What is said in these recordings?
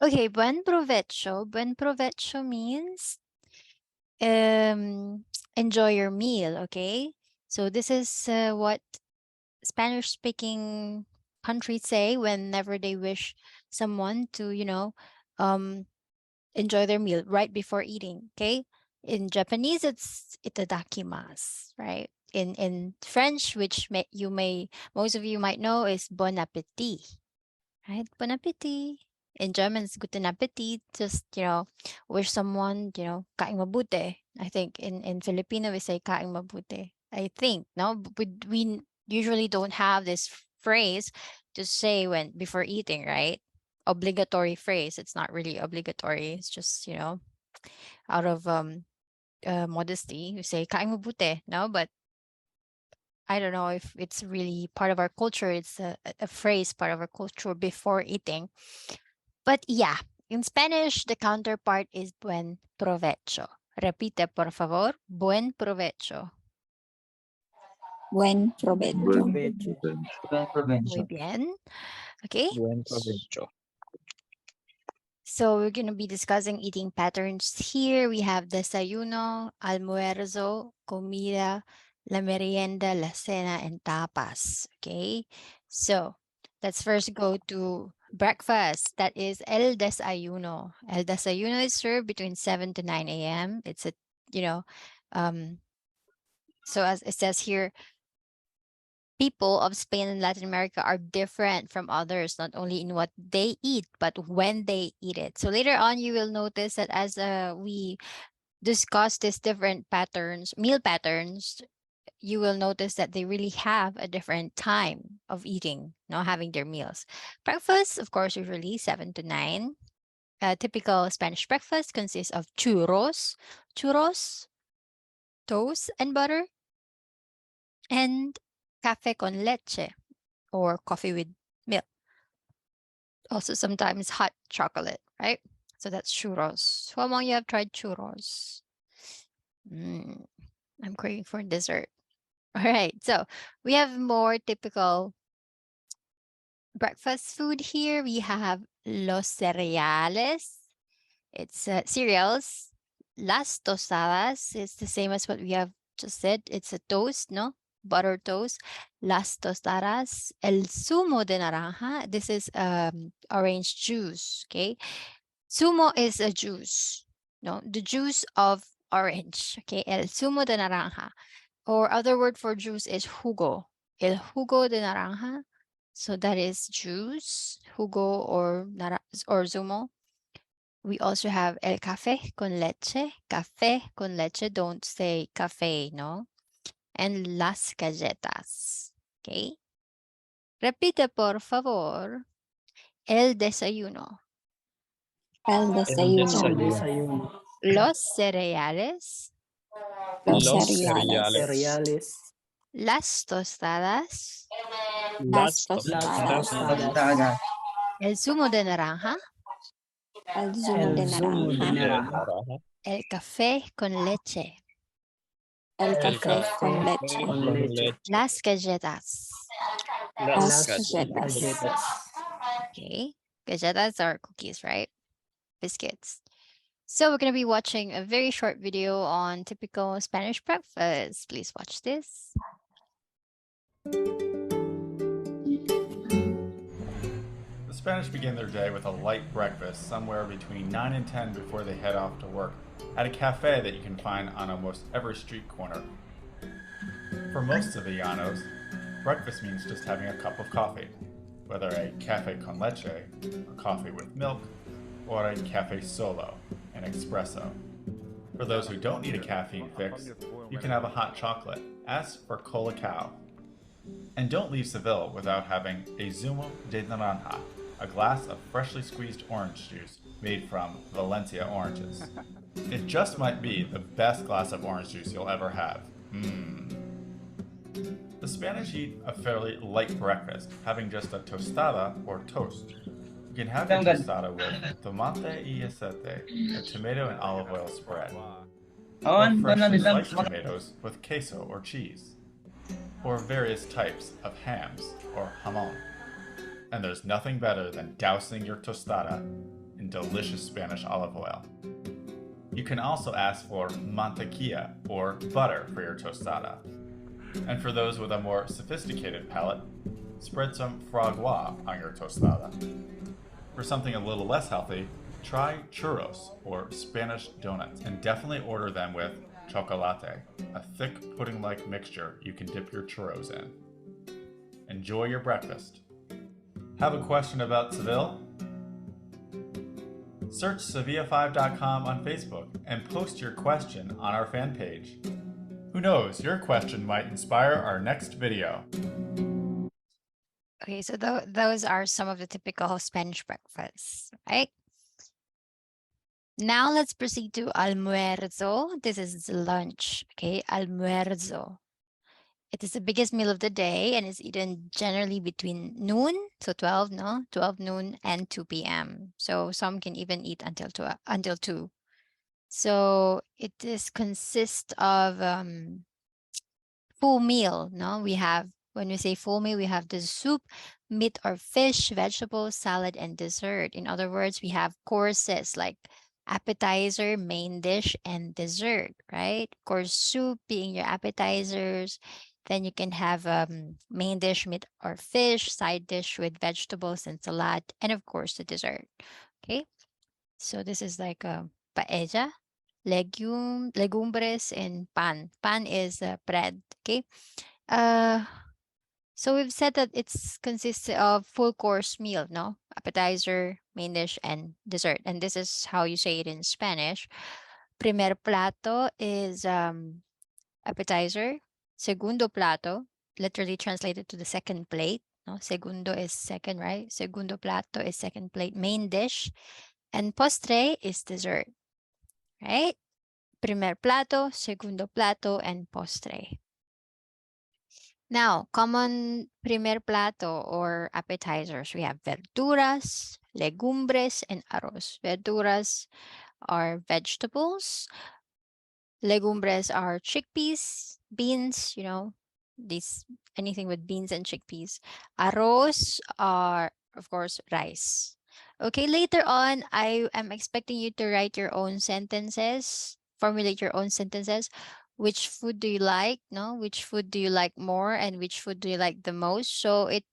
Okay, buen provecho. Buen provecho means um, enjoy your meal, okay? So this is what Spanish-speaking countries say whenever they wish someone to, um, enjoy their meal right before eating, okay? In Japanese, it's itadakimasu, right? In French, which most of you might know, is bon appetit, right? Bon appetit. In German, it's guten Appetit. Just, wish someone, kaing mabuti. I think in Filipino, we say kaing mabuti. I think, no? We usually don't have this phrase to say when before eating, right? Obligatory phrase. It's not really obligatory. It's just, out of modesty, we say kaing mabuti, no? But I don't know if it's really part of our culture. It's a phrase part of our culture before eating. But yeah, in Spanish, the counterpart is buen provecho. Repite, por favor. Buen provecho. Buen provecho. Muy bien. Okay. Buen provecho. So we're going to be discussing eating patterns here. We have desayuno, almuerzo, comida, la merienda, la cena, and tapas. Okay. So let's first go to breakfast. That is el desayuno. El desayuno is served between 7 to 9 a.m. It's a, you know, um, so as it says here, people of Spain and Latin America are different from others, not only in what they eat, but when they eat it. So later on, you will notice that as we discuss these different patterns, meal patterns, you will notice that they really have a different time of eating, having their meals. Breakfast, of course, usually 7 to 9. A typical Spanish breakfast consists of churros, toast and butter, and café con leche, or coffee with milk. Also, sometimes hot chocolate, right? So that's churros. Who among you have tried churros? I'm craving for dessert. All right, so we have more typical breakfast food here. We have los cereales. It's cereals. Las tostadas. It's the same as what we have just said. It's a toast, no? Butter toast. Las tostadas. El zumo de naranja. This is orange juice, okay? Zumo is a juice, no? The juice of orange, okay? El zumo de naranja. Or other word for juice is jugo. El jugo de naranja. So that is juice, jugo or zumo. We also have el café con leche. Café con leche. Don't say café, no? And las galletas. Okay. Repite, por favor. El desayuno. El El desayuno. desayuno. Los cereales. Los Los cereales. cereales. Las tostadas. Las Las tostadas. tostadas. El zumo de naranja. El zumo de naranja. Naranja. El café con leche. El El café con leche. con leche. Las galletas. Las Las galletas. Okay. Galletas are cookies, right? Biscuits. So we're going to be watching a very short video on typical Spanish breakfast. Please watch this. The Spanish begin their day with a light breakfast somewhere between 9 and 10 before they head off to work at a cafe that you can find on almost every street corner. For most of the Llanos, breakfast means just having a cup of coffee, whether a café con leche, a coffee with milk, or a café solo, an espresso. For those who don't need a caffeine fix, you can have a hot chocolate. Ask for Colacao. And don't leave Seville without having a zumo de naranja, a glass of freshly squeezed orange juice made from Valencia oranges. It just might be the best glass of orange juice you'll ever have. The Spanish eat a fairly light breakfast, having just a tostada or toast. You can have your tostada with tomate y acete, a tomato and olive oil spread, or freshly sliced tomatoes with queso or cheese, or various types of hams or jamon. And there's nothing better than dousing your tostada in and delicious Spanish olive oil. You can also ask for mantequilla, or butter, for your tostada. And for those with a more sophisticated palate, spread some fragua on your tostada. For something a little less healthy, try churros, or Spanish donuts, and definitely order them with chocolate, a thick pudding-like mixture you can dip your churros in. Enjoy your breakfast. Have a question about Seville? Search Sevilla5.com on Facebook and post your question on our fan page. Who knows, your question might inspire our next video. Okay, so those are some of the typical Spanish breakfasts, right? Now let's proceed to almuerzo. This is lunch, okay? Almuerzo. It is the biggest meal of the day and is eaten generally between noon, so 12 noon and 2 p.m. So some can even eat until 2. So it is consist of full meal, no? We have, when we say full meal, we have the soup, meat or fish, vegetables, salad, and dessert. In other words, we have courses like appetizer, main dish, and dessert, right? Course soup being your appetizers. Then you can have main dish, meat or fish, side dish with vegetables and salad, and of course the dessert. Okay, so this is like a paella, legumbres, and pan. Pan is bread. Okay, so we've said that it's consists of full course meal, no? Appetizer, main dish, and dessert. And this is how you say it in Spanish. Primer plato is appetizer. Segundo plato, literally translated to the second plate. No, segundo is second, right? Segundo plato is second plate, main dish. And postre is dessert, right? Primer plato, segundo plato, and postre. Now, common primer plato or appetizers, we have verduras, legumbres, and arroz. Verduras are vegetables. Legumbres are chickpeas, beans, anything with beans and chickpeas. Arroz are, of course, rice. Okay, later on, I am expecting you to write your own sentences, formulate your own sentences. Which food do you like? No, which food do you like more, and which food do you like the most? So it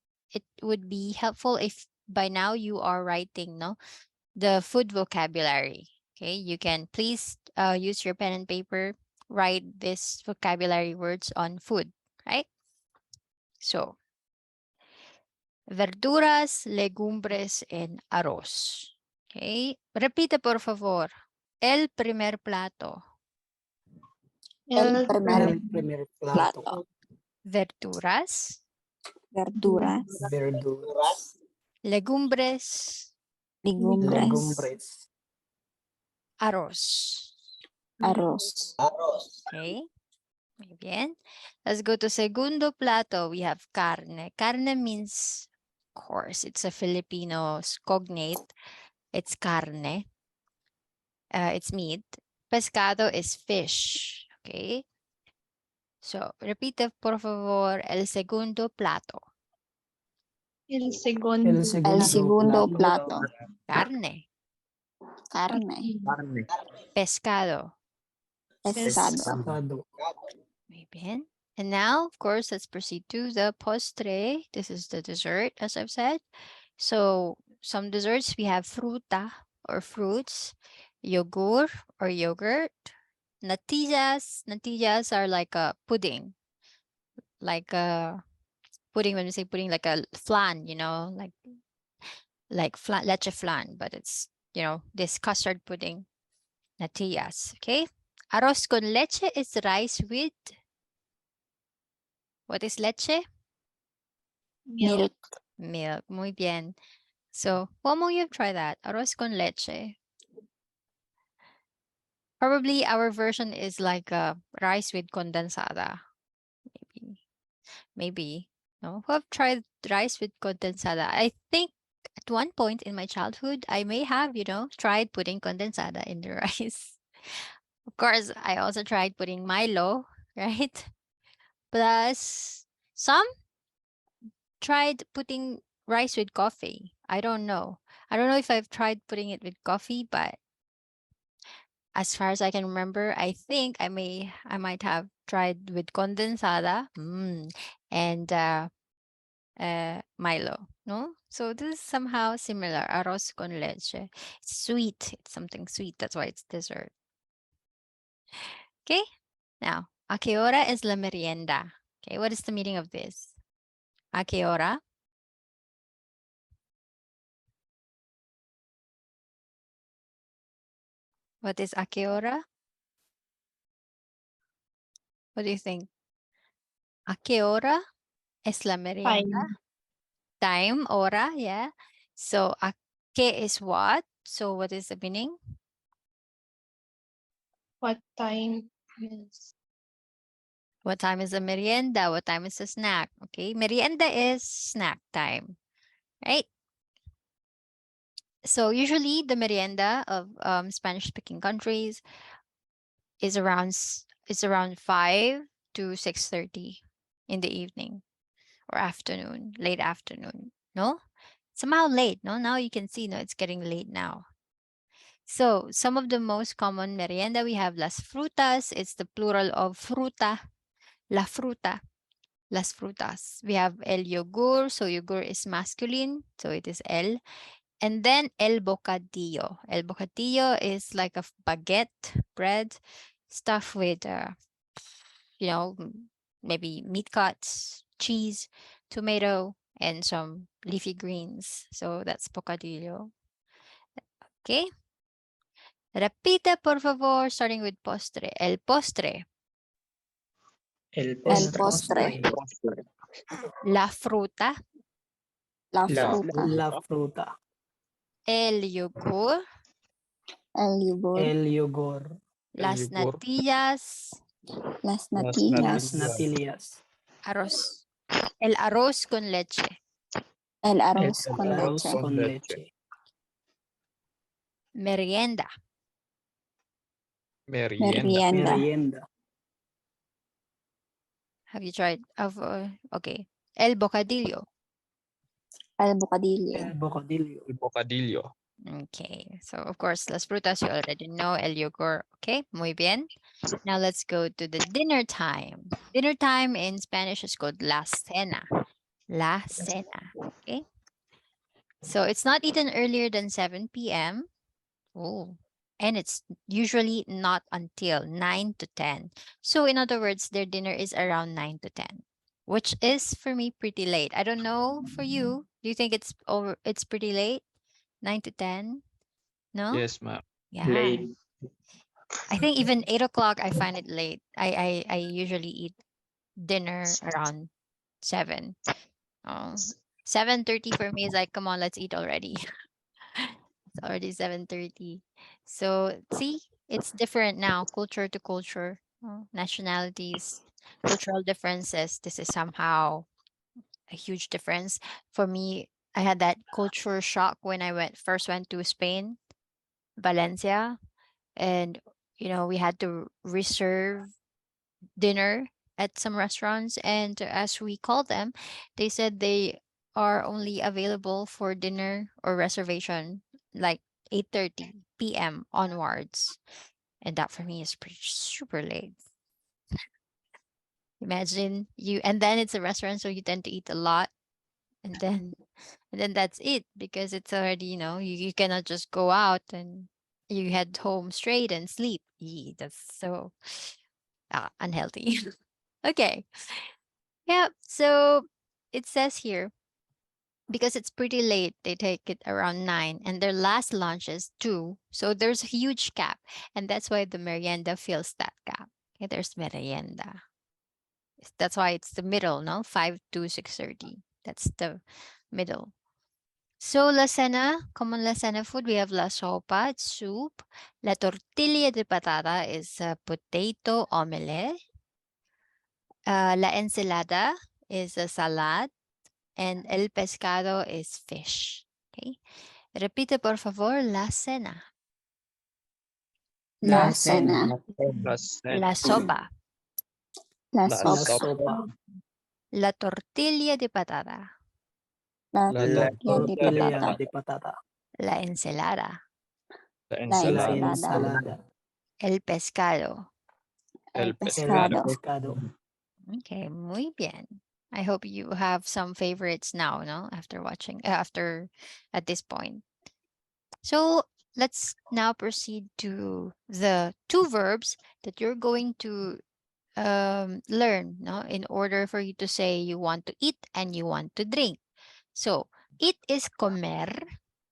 would be helpful if by now you are writing, the food vocabulary. Okay, you can please use your pen and paper, write this vocabulary words on food, right? So, verduras, legumbres, and arroz. Okay, repite por favor. El primer plato. El primer plato. Verduras, Verduras. legumbres, Legumbres. arroz. Arroz. Okay, muy bien. Let's go to segundo plato. We have carne. Carne means, of course, it's a Filipino cognate. It's carne. It's meat. Pescado is fish. Okay. So, repite por favor el segundo plato. El segundo plato. Carne. Carne. Pescado. Pescado. Muy bien. And now, of course, let's proceed to the postre. This is the dessert, as I've said. So, some desserts, we have fruta or fruits, yogurt or yogurt, natillas. Natillas are like a pudding. Like a pudding, when we say pudding, like a flan, like flan, leche flan, but it's, this custard pudding. Natillas, okay? Arroz con leche is rice with, what is leche? Milk. Milk. Muy bien. So, why won't you try that? Arroz con leche. Probably our version is like rice with condensada. Maybe. No, who have tried rice with condensada? I think at one point in my childhood, I may have, tried putting condensada in the rice. Of course, I also tried putting Milo, right? Plus, some tried putting rice with coffee. I don't know. I don't know if I've tried putting it with coffee, but as far as I can remember, I think I might have tried with condensada and Milo. No, so this is somehow similar. Arroz con leche. It's sweet. It's something sweet. That's why it's dessert. Okay. Now, ¿a qué hora es la merienda? Okay, what is the meaning of this? ¿A qué hora? What is a qué hora? What do you think? ¿A qué hora es la merienda? Time, hora, yeah. So, ¿a qué is what? So, what is the meaning? What time is What time is the merienda? What time is the snack? Okay, merienda is snack time, right? So usually the merienda of Spanish-speaking countries is around 5 to 6:30 in the evening or afternoon, late afternoon. No, somehow late. No, now you can see. No, it's getting late now. So some of the most common merienda we have las frutas. It's the plural of fruta, la fruta. Las frutas. We have el yogur. So yogur is masculine. So it is el. And then el bocadillo. El bocadillo is like a baguette bread stuffed with, maybe meat cuts, cheese, tomato, and some leafy greens. So that's bocadillo. Okay. Repite, por favor, starting with postre. El postre. El postre. La fruta. La La fruta. La fruta. El yogur. El yogur. El yogur. Las yogur. natillas. Las Las natillas. Las natillas. Arroz. El arroz con leche. El arroz El con Arroz leche. con leche. Merienda. Merienda. Merienda. Merienda. Have you tried? Okay. El bocadillo. El bocadillo. El bocadillo. El bocadillo. Okay. So, of course, las frutas you already know. El yogur. Okay. Muy bien. Now, let's go to the dinner time. Dinner time in Spanish is called la cena. La cena. Okay. So, it's not eaten earlier than 7 p.m. Oh. And it's usually not until 9 to 10. So in other words, their dinner is around 9 to 10, which is for me pretty late. I don't know for you. Do you think it's pretty late? 9 to 10? No? Yes, ma'am. Yeah. Late. I think even 8 o'clock I find it late. I usually eat dinner around 7. 7:30 for me is like, come on, let's eat already. It's already 7:30. So see, it's different now, culture to culture, nationalities, cultural differences. This is somehow a huge difference. For me, I had that culture shock when I first went to Spain, Valencia, and we had to reserve dinner at some restaurants, and as we called them, they said they are only available for dinner or reservation like 8:30 p.m. onwards. And that for me is pretty super late. Imagine and then it's a restaurant, so you tend to eat a lot. And then that's it, because it's already, you cannot just go out and you head home straight and sleep. That's so unhealthy. Okay. Yeah. So it says here, because it's pretty late, they take it around 9 and their last lunch is 2. So there's a huge gap. And that's why the merienda fills that gap. Okay, there's merienda. That's why it's the middle, no? 5 to 6:30. That's the middle. So la cena, common la cena food, we have la sopa, it's soup. La tortilla de patata is a potato omelette. La ensalada is a salad. And el pescado is fish. Okay. Repite, por favor, la cena. La cena. La cena. La sopa. La La La sopa. sopa. La tortilla de patata. La La tortilla de Tortilla patata. de patata. La ensalada. La La ensalada. ensalada. El pescado. El El El pescado. pescado. Okay, muy bien. I hope you have some favorites now, no? After watching, after at this point. So let's now proceed to the two verbs that you're going to learn, no? In order for you to say you want to eat and you want to drink. So eat is comer.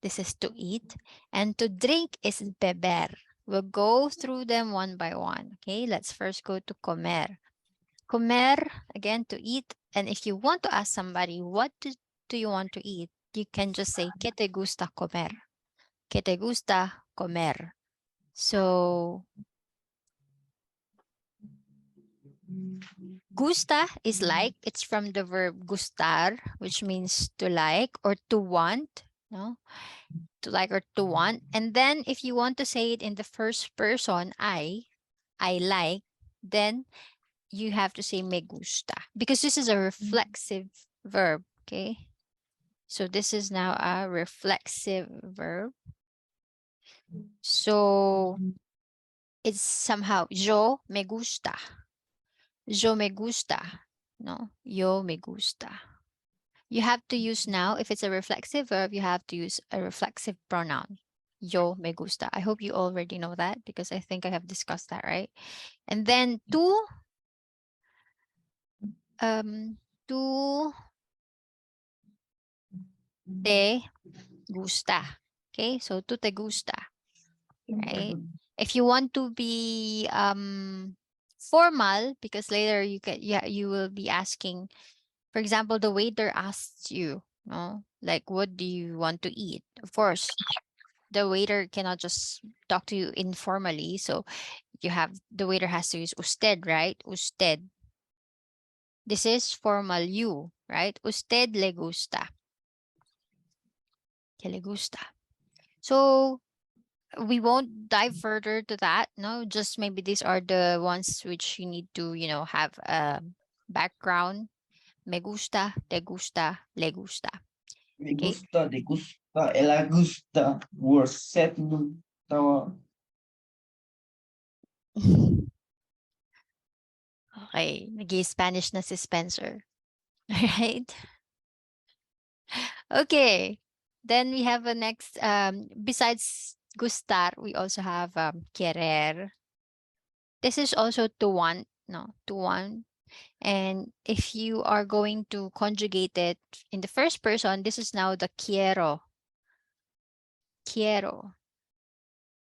This is to eat. And to drink is beber. We'll go through them one by one. Okay, let's first go to comer. Comer, again, to eat. And if you want to ask somebody, what do you want to eat? You can just say, ¿Qué te gusta comer? ¿Qué te gusta comer? So, gusta is like, it's from the verb gustar, which means to like or to want, no? To like or to want. And then if you want to say it in the first person, I like, then you have to say me gusta because this is a reflexive verb, okay? So this is now a reflexive verb. So it's somehow yo me gusta. Yo me gusta. No, yo me gusta. You have to use now, if it's a reflexive verb, you have to use a reflexive pronoun. Yo me gusta. I hope you already know that because I think I have discussed that, right? And then tú te gusta. Okay, so tú te gusta, right? If you want to be formal, because later you will be asking, for example, the waiter asks you, no, like, what do you want to eat? Of course, the waiter cannot just talk to you informally, so the waiter has to use usted, right? Usted. This is formal you, right? Usted le gusta. Que le gusta. So we won't dive further to that. No, just maybe these are the ones which you need to, have a background. Me gusta, te gusta, le gusta. Me Okay. gusta, te gusta, ela gusta, worset tawa. Okay, nag-i-Spanish na si Spencer. Right? Okay. Then we have a next, besides gustar, we also have querer. This is also to want, no, to want. And if you are going to conjugate it in the first person, this is now the quiero. Quiero.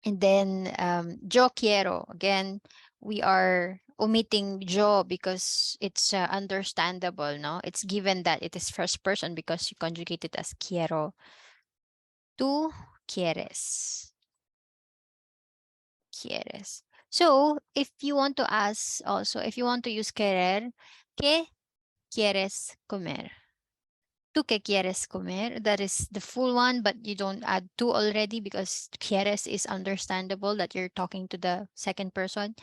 And then yo quiero. Again, we are omitting yo because it's understandable, no? It's given that it is first person because you conjugate it as quiero. Tú quieres. Quieres. So, if you want to ask also, if you want to use querer, ¿qué quieres comer? ¿Tú qué quieres comer? That is the full one, but you don't add tú already because quieres is understandable that you're talking to the second person.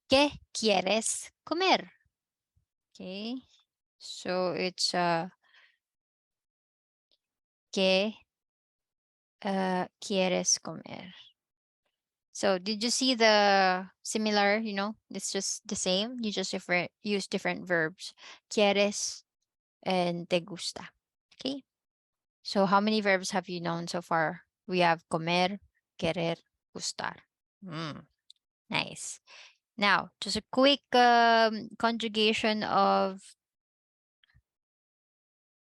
¿Qué quieres comer? Okay. So it's ¿qué quieres comer? So did you see the similar, it's just the same. You just use different verbs. Quieres and te gusta. Okay. So how many verbs have you known so far? We have comer, querer, gustar. Nice. Now, just a quick conjugation of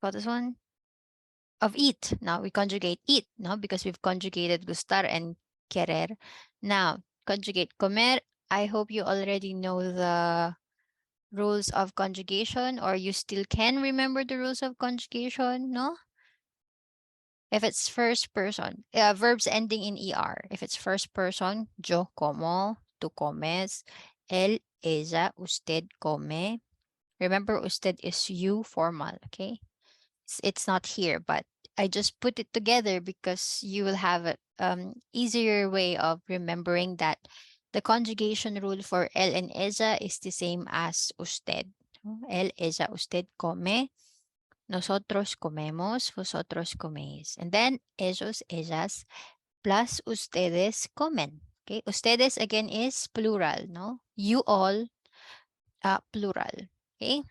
what is one? Of eat. Now we conjugate eat, no? Because we've conjugated gustar and querer. Now, conjugate comer. I hope you already know the rules of conjugation, or you still can remember the rules of conjugation, no? If it's first person, verbs ending in ER. If it's first person, yo como, tú comes, él, ella, usted come. Remember, usted is you formal, okay? It's not here, but I just put it together because you will have an easier way of remembering that the conjugation rule for él and ella is the same as usted. Él, ella, usted come. Nosotros comemos, vosotros coméis. And then ellos, ellas, plus ustedes comen. Okay, ustedes again is plural, no? You all, plural. Okay,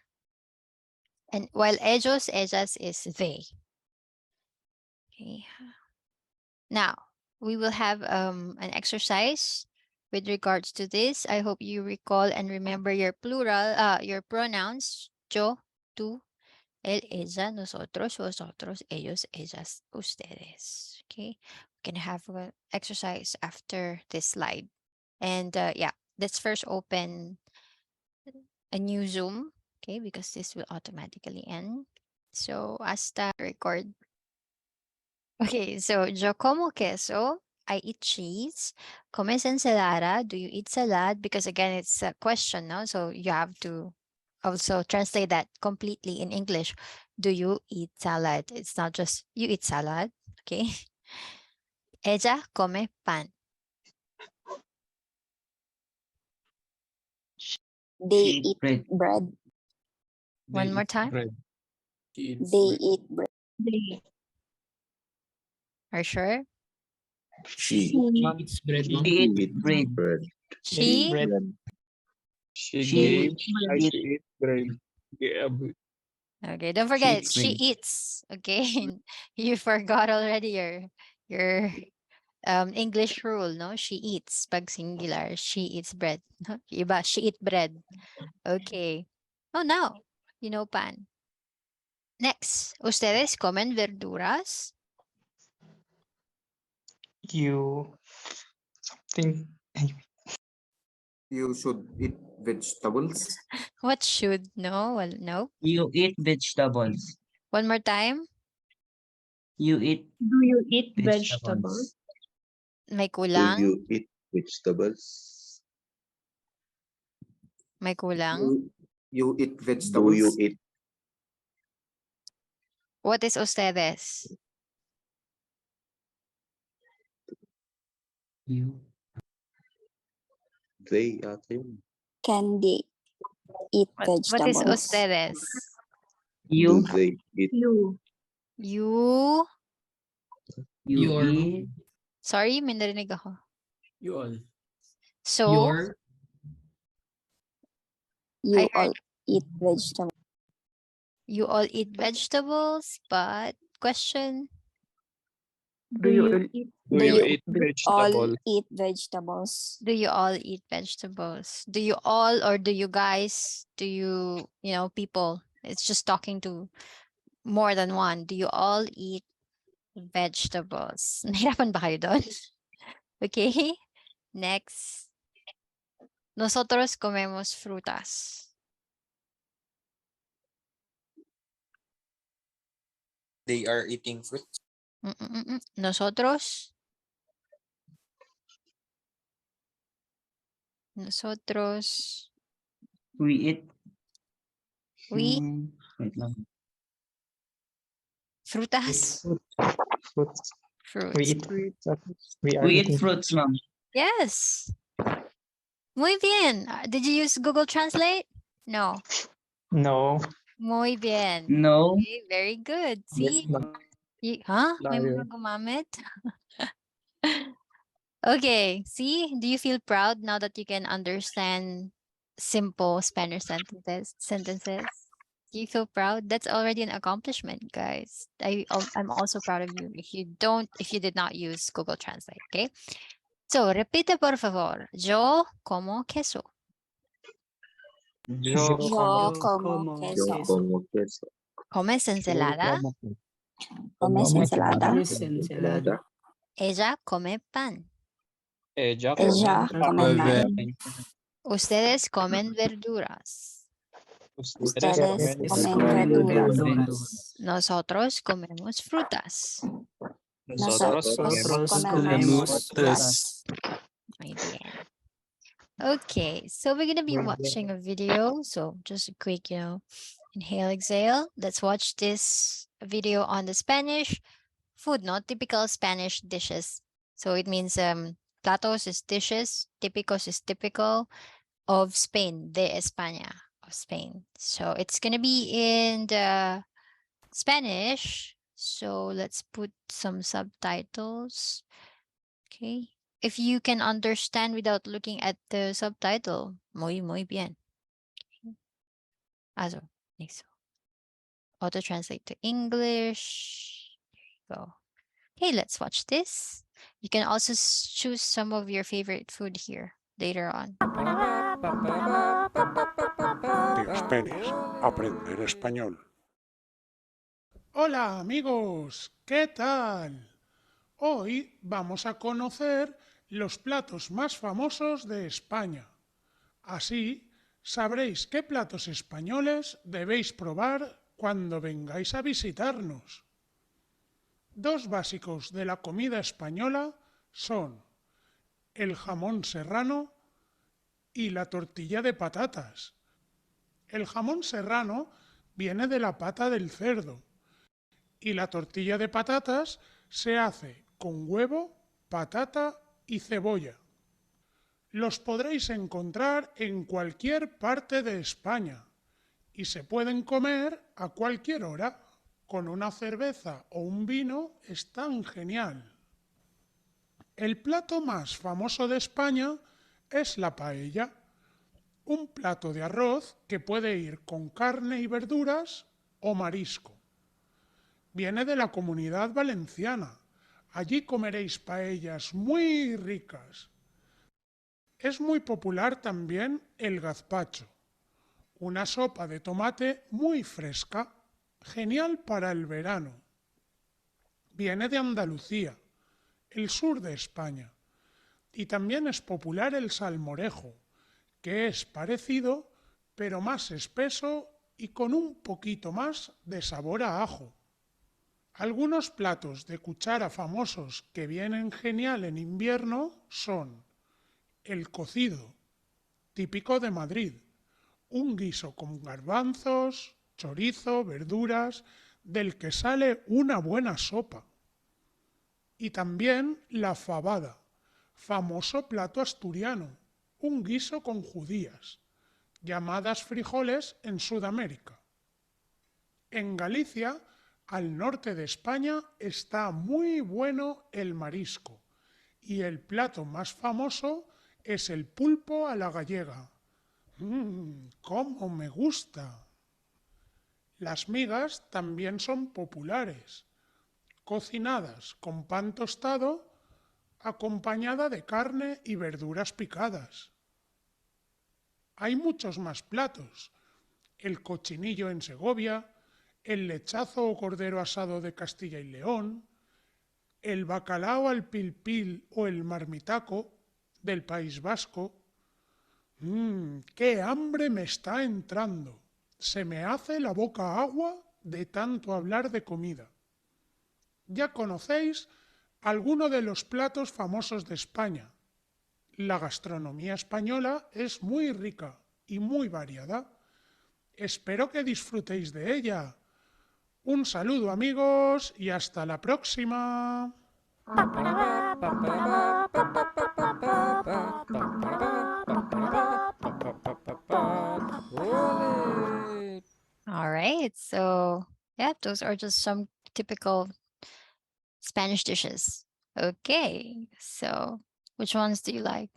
and while ellos, ellas is they. Okay, now we will have an exercise with regards to this. I hope you recall and remember your plural, your pronouns, yo, tú, él, ella, nosotros, vosotros, ellos, ellas, ustedes. Okay, we can have an exercise after this slide. And yeah, let's first open a new Zoom, okay, because this will automatically end. So hasta record. Okay, so yo como queso. I eat cheese. Comes ensalada. Do you eat salad? Because again, it's a question, no? So you have to also translate that completely in English. Do you eat salad? It's not just you eat salad, okay? Ella come pan. They Eat eat bread. bread. One more time. Bread. They eat bread. Are you sure? She Eats bread, no? She eat eats bread. bread. She Bread. She She gave. I eat- she eat bread. Yeah, Okay, don't forget eats she bread. eats. Okay, you forgot already your English rule, no? She eats pag singular. She eats bread. No? Iba, she eat bread. Okay. Oh, now you know pan. Next, ustedes comen verduras. You something. You should eat vegetables. What should? No, well, no. You eat vegetables. One more time. You eat Do you eat vegetables. May Do kulang. you eat vegetables? May kulang. You eat Do vegetables. you eat? What is ustedes? You They ate yun. Can they eat What is vegetables? ustedes? Do you they eat? You. You. Your. eat Sorry, may narinig ako. You all. So, Your. You I all heard eat vegetables. you all eat vegetables, but question, Do you eat? Do Do you you eat all vegetable? eat vegetables? do you all eat vegetables? Do you all or do you guys? Do you, people? It's just talking to more than one. Do you all eat vegetables? Nahirapan ba kayo doon? Okay. Next. Nosotros comemos frutas. They are eating fruit. Nosotros. Nosotros. we eat We wait lang. frutas. Fruits. Fruits. We eat fruits. We are We eating eat fruits, ma'am. Yes. Muy bien. Did you use Google Translate? No. No. Muy bien. No. Okay, very good. See? May Liar. mga gumamit? Okay. See? Do you feel proud now that you can understand simple Spanish sentences? Do you feel proud? That's already an accomplishment, guys. I'm also proud of you if you did not use Google Translate, okay? So, repite por favor. Yo como queso. Yo Yo como como Yo queso. como queso. ¿Comes ensalada? Comes ensalada. Comes ensalada. Ella come pan. Ella Ella come pan. Ustedes comen verduras. Ustedes Is comen comen verduras. verduras. Nosotros comemos frutas. Nosotros Nosotros comemos frutas. Muy bien. Okay, so we're gonna be watching a video. So just a quick, inhale, exhale. Let's watch this video on the Spanish food, not typical Spanish dishes. So it means platos is dishes, típicos is typical of Spain, de España, of Spain. So it's gonna be in the Spanish. So let's put some subtitles. Okay. If you can understand without looking at the subtitle, muy bien. Also, nicht so. Auto translate to English. There you go. Okay, let's watch this. You can also choose some of your favorite food here later on. Spanish. Aprender español. Hola amigos, ¿qué tal? Hoy vamos a conocer los platos más famosos de España. Así sabréis qué platos españoles debéis probar cuando vengáis a visitarnos. Dos básicos de la comida española son el jamón serrano y la tortilla de patatas. El jamón serrano viene de la pata del cerdo y la tortilla de patatas se hace con huevo, patata y cebolla. Los podréis encontrar en cualquier parte de España y se pueden comer a cualquier hora. Con una cerveza o un vino están genial. El plato más famoso de España es la paella, un plato de arroz que puede ir con carne y verduras o marisco. Viene de la Comunidad Valenciana. Allí comeréis paellas muy ricas. Es muy popular también el gazpacho, una sopa de tomate muy fresca, genial para el verano. Viene de Andalucía, el sur de España, y también es popular el salmorejo, que es parecido, pero más espeso y con un poquito más de sabor a ajo. Algunos platos de cuchara famosos que vienen genial en invierno son el cocido, típico de Madrid, un guiso con garbanzos, chorizo, verduras, del que sale una buena sopa. Y también la fabada, famoso plato asturiano, un guiso con judías, llamadas frijoles en Sudamérica. En Galicia, al norte de España, está muy bueno el marisco y el plato más famoso es el pulpo a la gallega. ¡Cómo me gusta! Las migas también son populares, cocinadas con pan tostado, acompañada de carne y verduras picadas. Hay muchos más platos: el cochinillo en Segovia, el lechazo o cordero asado de Castilla y León, el bacalao al pil pil o el marmitaco del País Vasco. ¡Qué hambre me está entrando! Se me hace la boca agua de tanto hablar de comida. Ya conocéis algunos de los platos famosos de España. La gastronomía española es muy rica y muy variada. Espero que disfrutéis de ella. Un saludo amigos y hasta la próxima. All right. So, yeah, those are just some typical Spanish dishes. Okay. So, which ones do you like?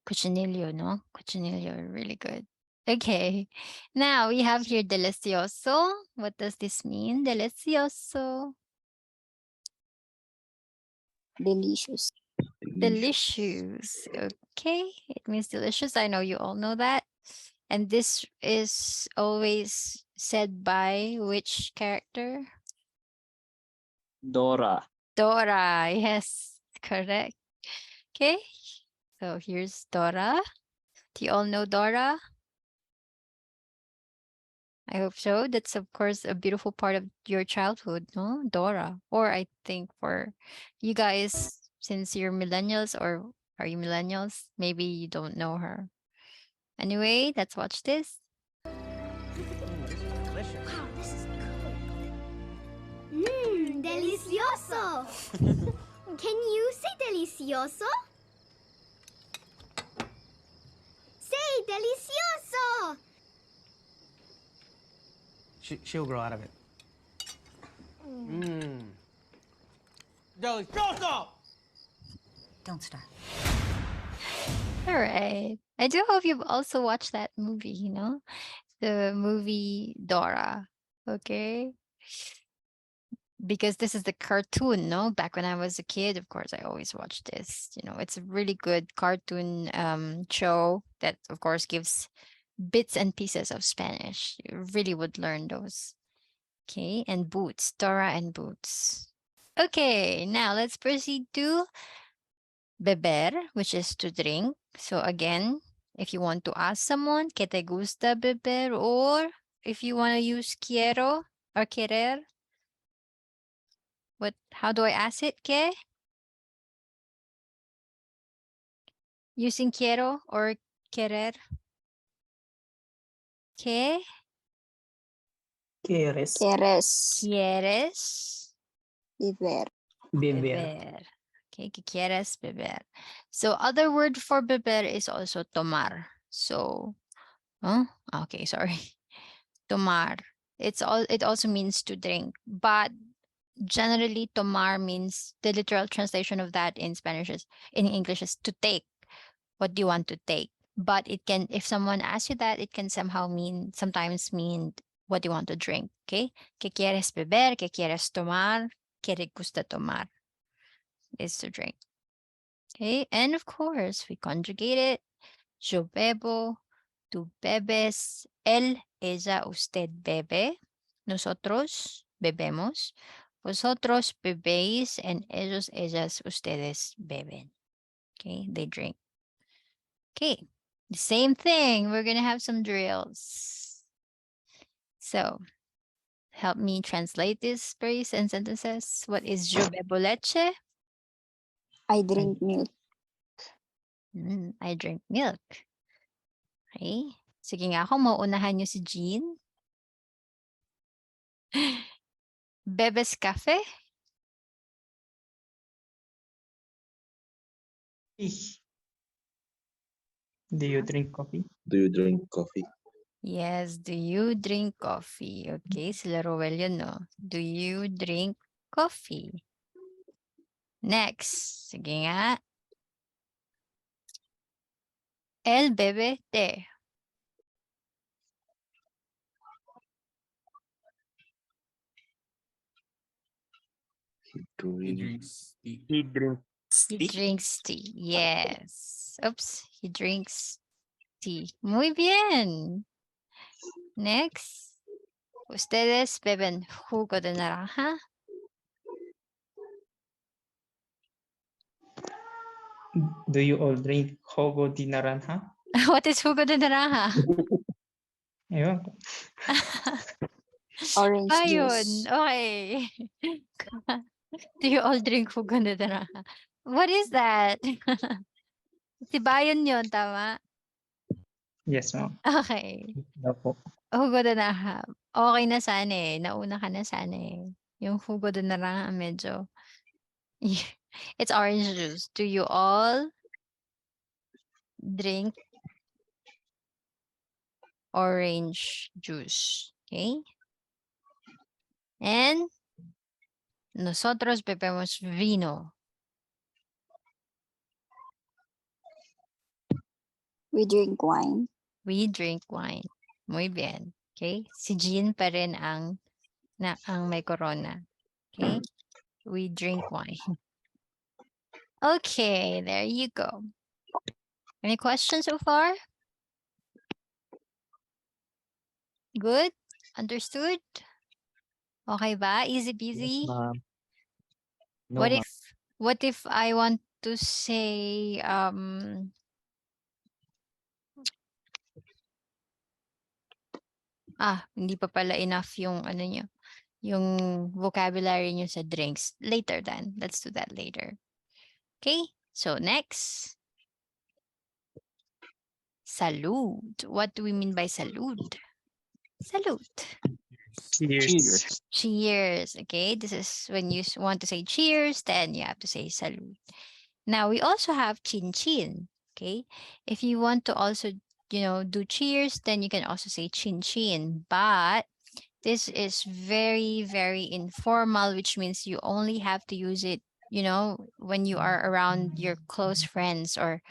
Cochinillo, no? Cochinillo, really good. Okay. Now we have here delicioso. What does this mean? Delicioso. Delicious. Delicious. Okay. It means delicious. I know you all know that. And this is always said by which character? Dora. Dora. Yes, correct. Okay. So here's Dora. Do you all know Dora? I hope so. That's of course a beautiful part of your childhood, no? Dora. Or I think for you guys, since you're millennials, or are you millennials? Maybe you don't know her. Anyway, let's watch this. Delicioso. Can you say delicioso? Say delicioso. She'll grow out of it. Delicioso! Don't start. All right. I do hope you've also watched that movie, the movie Dora. Okay. Because this is the cartoon, no? Back when I was a kid, of course, I always watched this. It's a really good cartoon show that, of course, gives bits and pieces of Spanish. You really would learn those. Okay, and Boots, Dora and Boots. Okay, now let's proceed to beber, which is to drink. So again, if you want to ask someone, ¿qué te gusta beber? Or if you want to use quiero or querer, how do I ask it? ¿Qué? Using quiero or querer? ¿Qué? ¿Quieres? ¿Quieres? Beber. Beber. Okay, ¿qué quieres beber? So other word for beber is also tomar. So, okay, sorry. Tomar. It also means to drink, but generally tomar means the literal translation of that in English is to take. What do you want to take? But it can, if someone asks you that, it can sometimes mean what you want to drink. Okay? ¿Qué quieres beber? ¿Qué quieres tomar? ¿Qué te gusta tomar? Is to drink. Okay, and of course we conjugate it. Yo bebo, tú bebes, él, ella, usted bebe, nosotros bebemos, vosotros bebéis, and ellos, ellas, ustedes beben. Okay, they drink. Okay, the same thing. We're gonna have some drills. So help me translate this phrase and sentences. What is yo bebo leche? I drink milk. I drink milk. Okay. Sige nga ako, mauunahan niyo si Jean. Bebes cafe? Do you drink coffee? Do you drink coffee? Yes, do you drink coffee? Okay, sila Roel yun, no? Do you drink coffee? Next. Sige nga. Él bebe té. He drinks tea. He drinks tea. Yes. Oops. He drinks tea. Muy bien. Next. Ustedes beben jugo de naranja. Do you all drink jugo de naranja? What is jugo de naranja? Ewan ko. Orange Ayun. juice. Okay. Do you all drink jugo de naranja? What is that? Tibayon yun, tama? Yes, ma'am. Okay. Opo. Jugo de naranja. Okay na sana eh. Nauna ka na sana eh. Yung jugo de naranja medyo. It's orange juice. Do you all drink orange juice? Okay. And nosotros bebemos vino. We drink wine. We drink wine. Muy bien. Okay? Si Jean pa rin ang may corona. Okay? We drink wine. Okay, there you go. Any questions so far? Good? Understood? Okay ba? Easy peasy? No, What if I want to say hindi pa pala enough yung ano nyo, yung vocabulary nyo sa drinks. Later then. Let's do that later. Okay? So next. Salud. What do we mean by salud? Salud. Cheers. Cheers. Okay? This is when you want to say cheers, then you have to say salud. Now, we also have chin chin. Okay? If you want to also do cheers, then you can also say chin chin. But This is very, very informal, which means you only have to use it, you know, when you are around your close friends or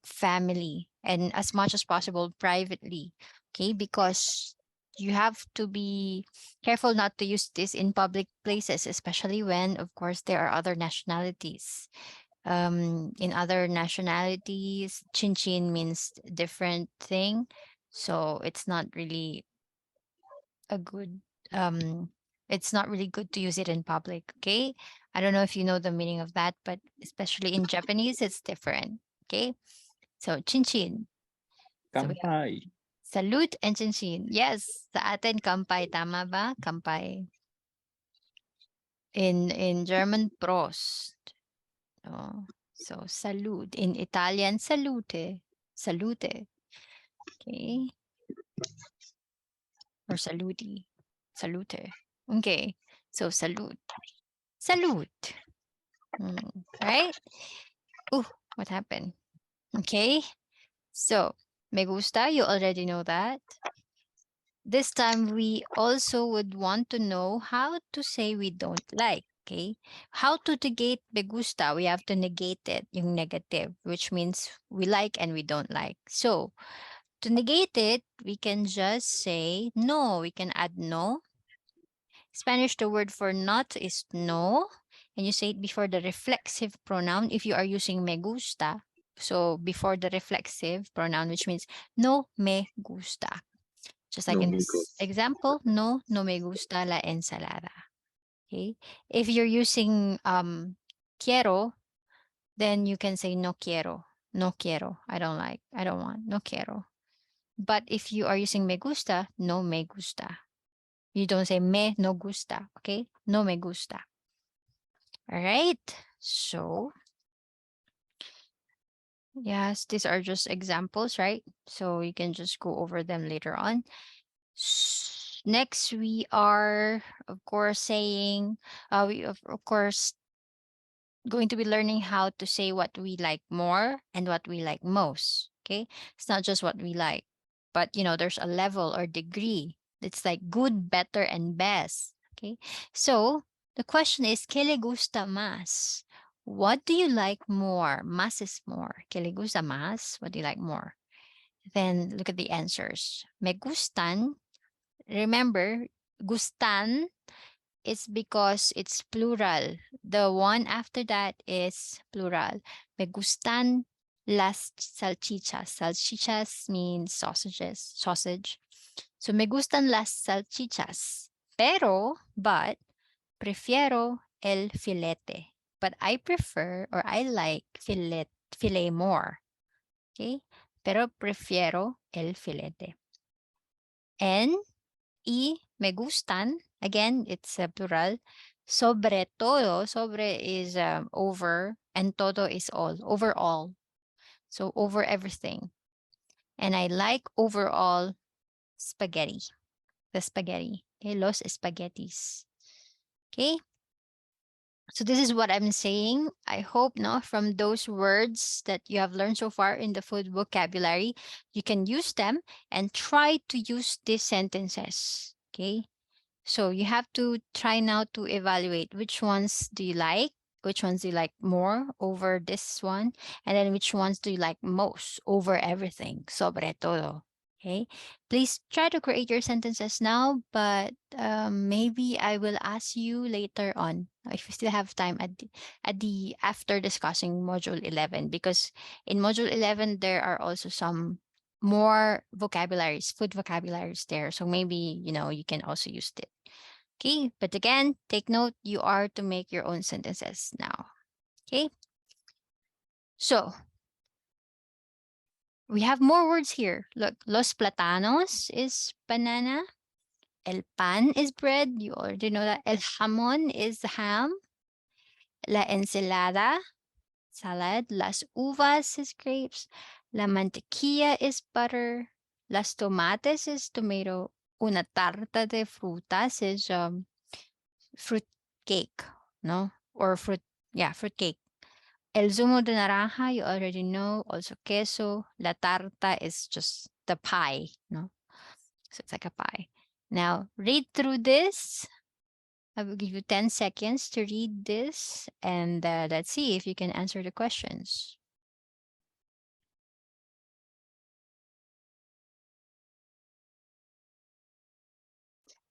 family, and as much as possible privately. Okay, because you have to be careful not to use this in public places, especially when, of course, there are other nationalities. In other nationalities, chin means different thing. So it's not really a good, it's not really good to use it in public. Okay. I don't know if you know the meaning of that, but especially in Japanese, it's different. Okay. So chin. So we have Kampai. salute and chin. Yes. Sa atin, kampai. Tama ba? Kampai. In German, Prost. Oh, so salute. In Italian, salute. Salute. Okay. Or saluti. Salute. Okay. So salute. Salute. Right? Oh, what happened? Okay. So, me gusta, you already know that. This time we also would want to know how to say we don't like. Okay. How to negate me gusta? We have to negate it, yung negative, which means we like and we don't like. So, to negate it, we can just say no. We can add no. Spanish, the word for not is no. And you say it before the reflexive pronoun if you are using me gusta. So before the reflexive pronoun, which means no me gusta. Just like No in me this gusta. example, no me gusta la ensalada. Okay. If you're using quiero, then you can say no quiero. No quiero. I don't like. I don't want. No quiero. But if you are using me gusta, no me gusta. You don't say me no gusta. Okay. No me gusta. All right. So yes, these are just examples, right? So you can just go over them later on. Next, we are, of course, saying, we of course going to be learning how to say what we like more and what we like most. Okay, it's not just what we like, but you know, there's a level or degree. It's like good, better, and best. Okay, so the question is, ¿qué le gusta más? What do you like more? Más is more. ¿Qué le gusta más? What do you like more? Then look at the answers. Me gustan. Remember, gustan is because it's plural. The one after that is plural. Me gustan las salchichas. Salchichas means sausages, sausage. So me gustan las salchichas. But, prefiero el filete. But I prefer or I like filet more. Okay? Pero prefiero el filete. Me gustan, again, it's a plural. Sobre todo, sobre is over, and todo is all, overall. So over everything. And I like overall spaghetti. The spaghetti. Okay, los espaguetis. Okay. So this is what I'm saying. I hope from those words that you have learned so far in the food vocabulary, you can use them and try to use these sentences. Okay. So you have to try now to evaluate which ones do you like, which ones do you like more over this one, and then which ones do you like most over everything, sobre todo. Okay, please try to create your sentences now, but maybe I will ask you later on if you still have time at the after discussing module 11, because in module 11 there are also some more vocabularies, food vocabularies there. So maybe, you can also use it. Okay, but again, take note, you are to make your own sentences now. Okay, so we have more words here. Look, los platanos is banana. El pan is bread. You already know that. El jamón is ham. La ensalada, salad. Las uvas is grapes. La mantequilla is butter. Las tomates is tomato. Una tarta de frutas is fruit cake, no? Or fruit cake. El zumo de naranja, you already know, also queso. La tarta is just the pie, no? So it's like a pie. Now, read through this. I will give you 10 seconds to read this, and let's see if you can answer the questions.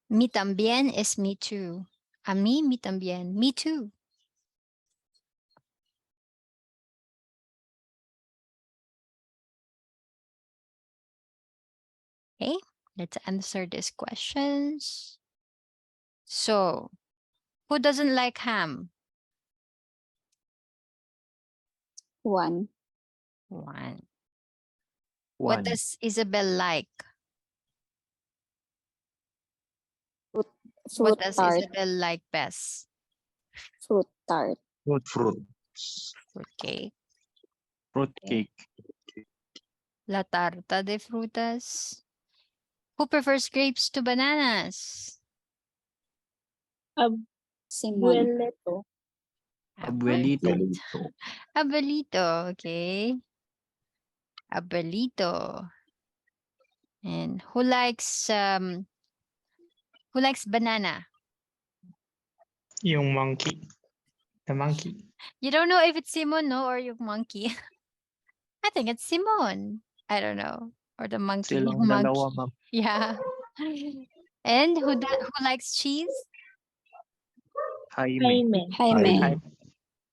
Mi también is me too. A mí, mi también. Me too. Okay, let's answer these questions. So, who doesn't like ham? One. One. What does Isabel like? What Fruit does tart. Isabel like best? Fruit tart. Fruit. Fruit cake. Fruit cake. La tarta de frutas. Who prefers grapes to bananas? Simon. Abuelito. Abuelito, okay. Abuelito. And who likes banana? Yung monkey. The monkey. You don't know if it's Simon, no, or yung monkey. I think it's Simon. I don't know. Or the monkey. Silang Yung monkey. dalawa, ma'am. Yeah. And who likes cheese? Jaime. Jaime.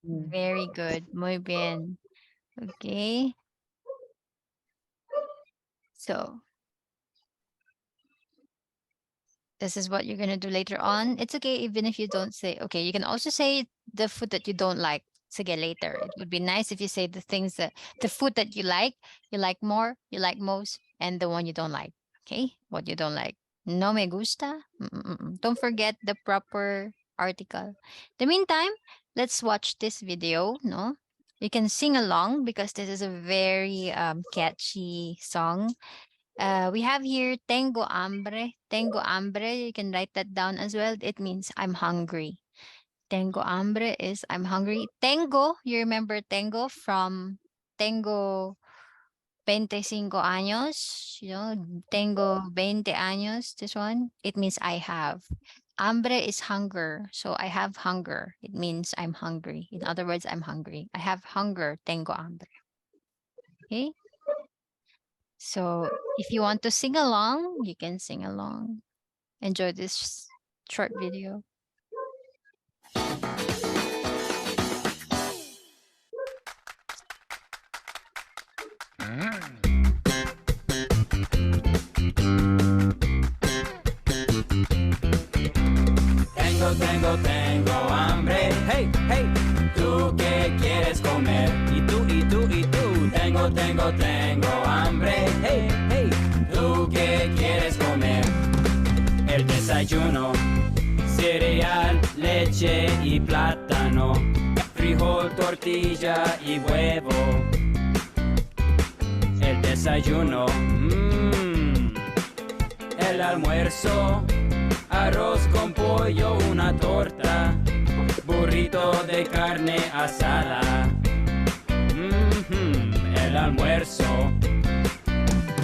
Very good. Muy bien. Okay. So, this is what you're going to do later on. It's okay even if you don't say, okay, you can also say the food that you don't like. Sige, later. It would be nice if you say the food that you like more, you like most, and the one you don't like. Okay? What you don't like. No me gusta. Don't forget the proper article. In the meantime, let's watch this video, no? You can sing along because this is a very catchy song. We have here tengo hambre. Tengo hambre. You can write that down as well. It means I'm hungry. Tengo hambre is I'm hungry. Tengo, you remember tengo from tengo 25 años, you know, tengo 20 años, this one. It means I have. Hambre is hunger. So I have hunger. It means I'm hungry. In other words, I'm hungry. I have hunger. Tengo hambre. Okay? So if you want to sing along, you can sing along. Enjoy this short video. Tengo hambre. Hey, hey, ¿tú qué quieres comer? Y tú. Tengo hambre. Hey, hey, ¿tú qué quieres comer? El desayuno, cereal, leche y plátano, frijol, tortilla y huevo. El desayuno, el almuerzo, arroz con pollo, una torta, burrito de carne asada. El almuerzo.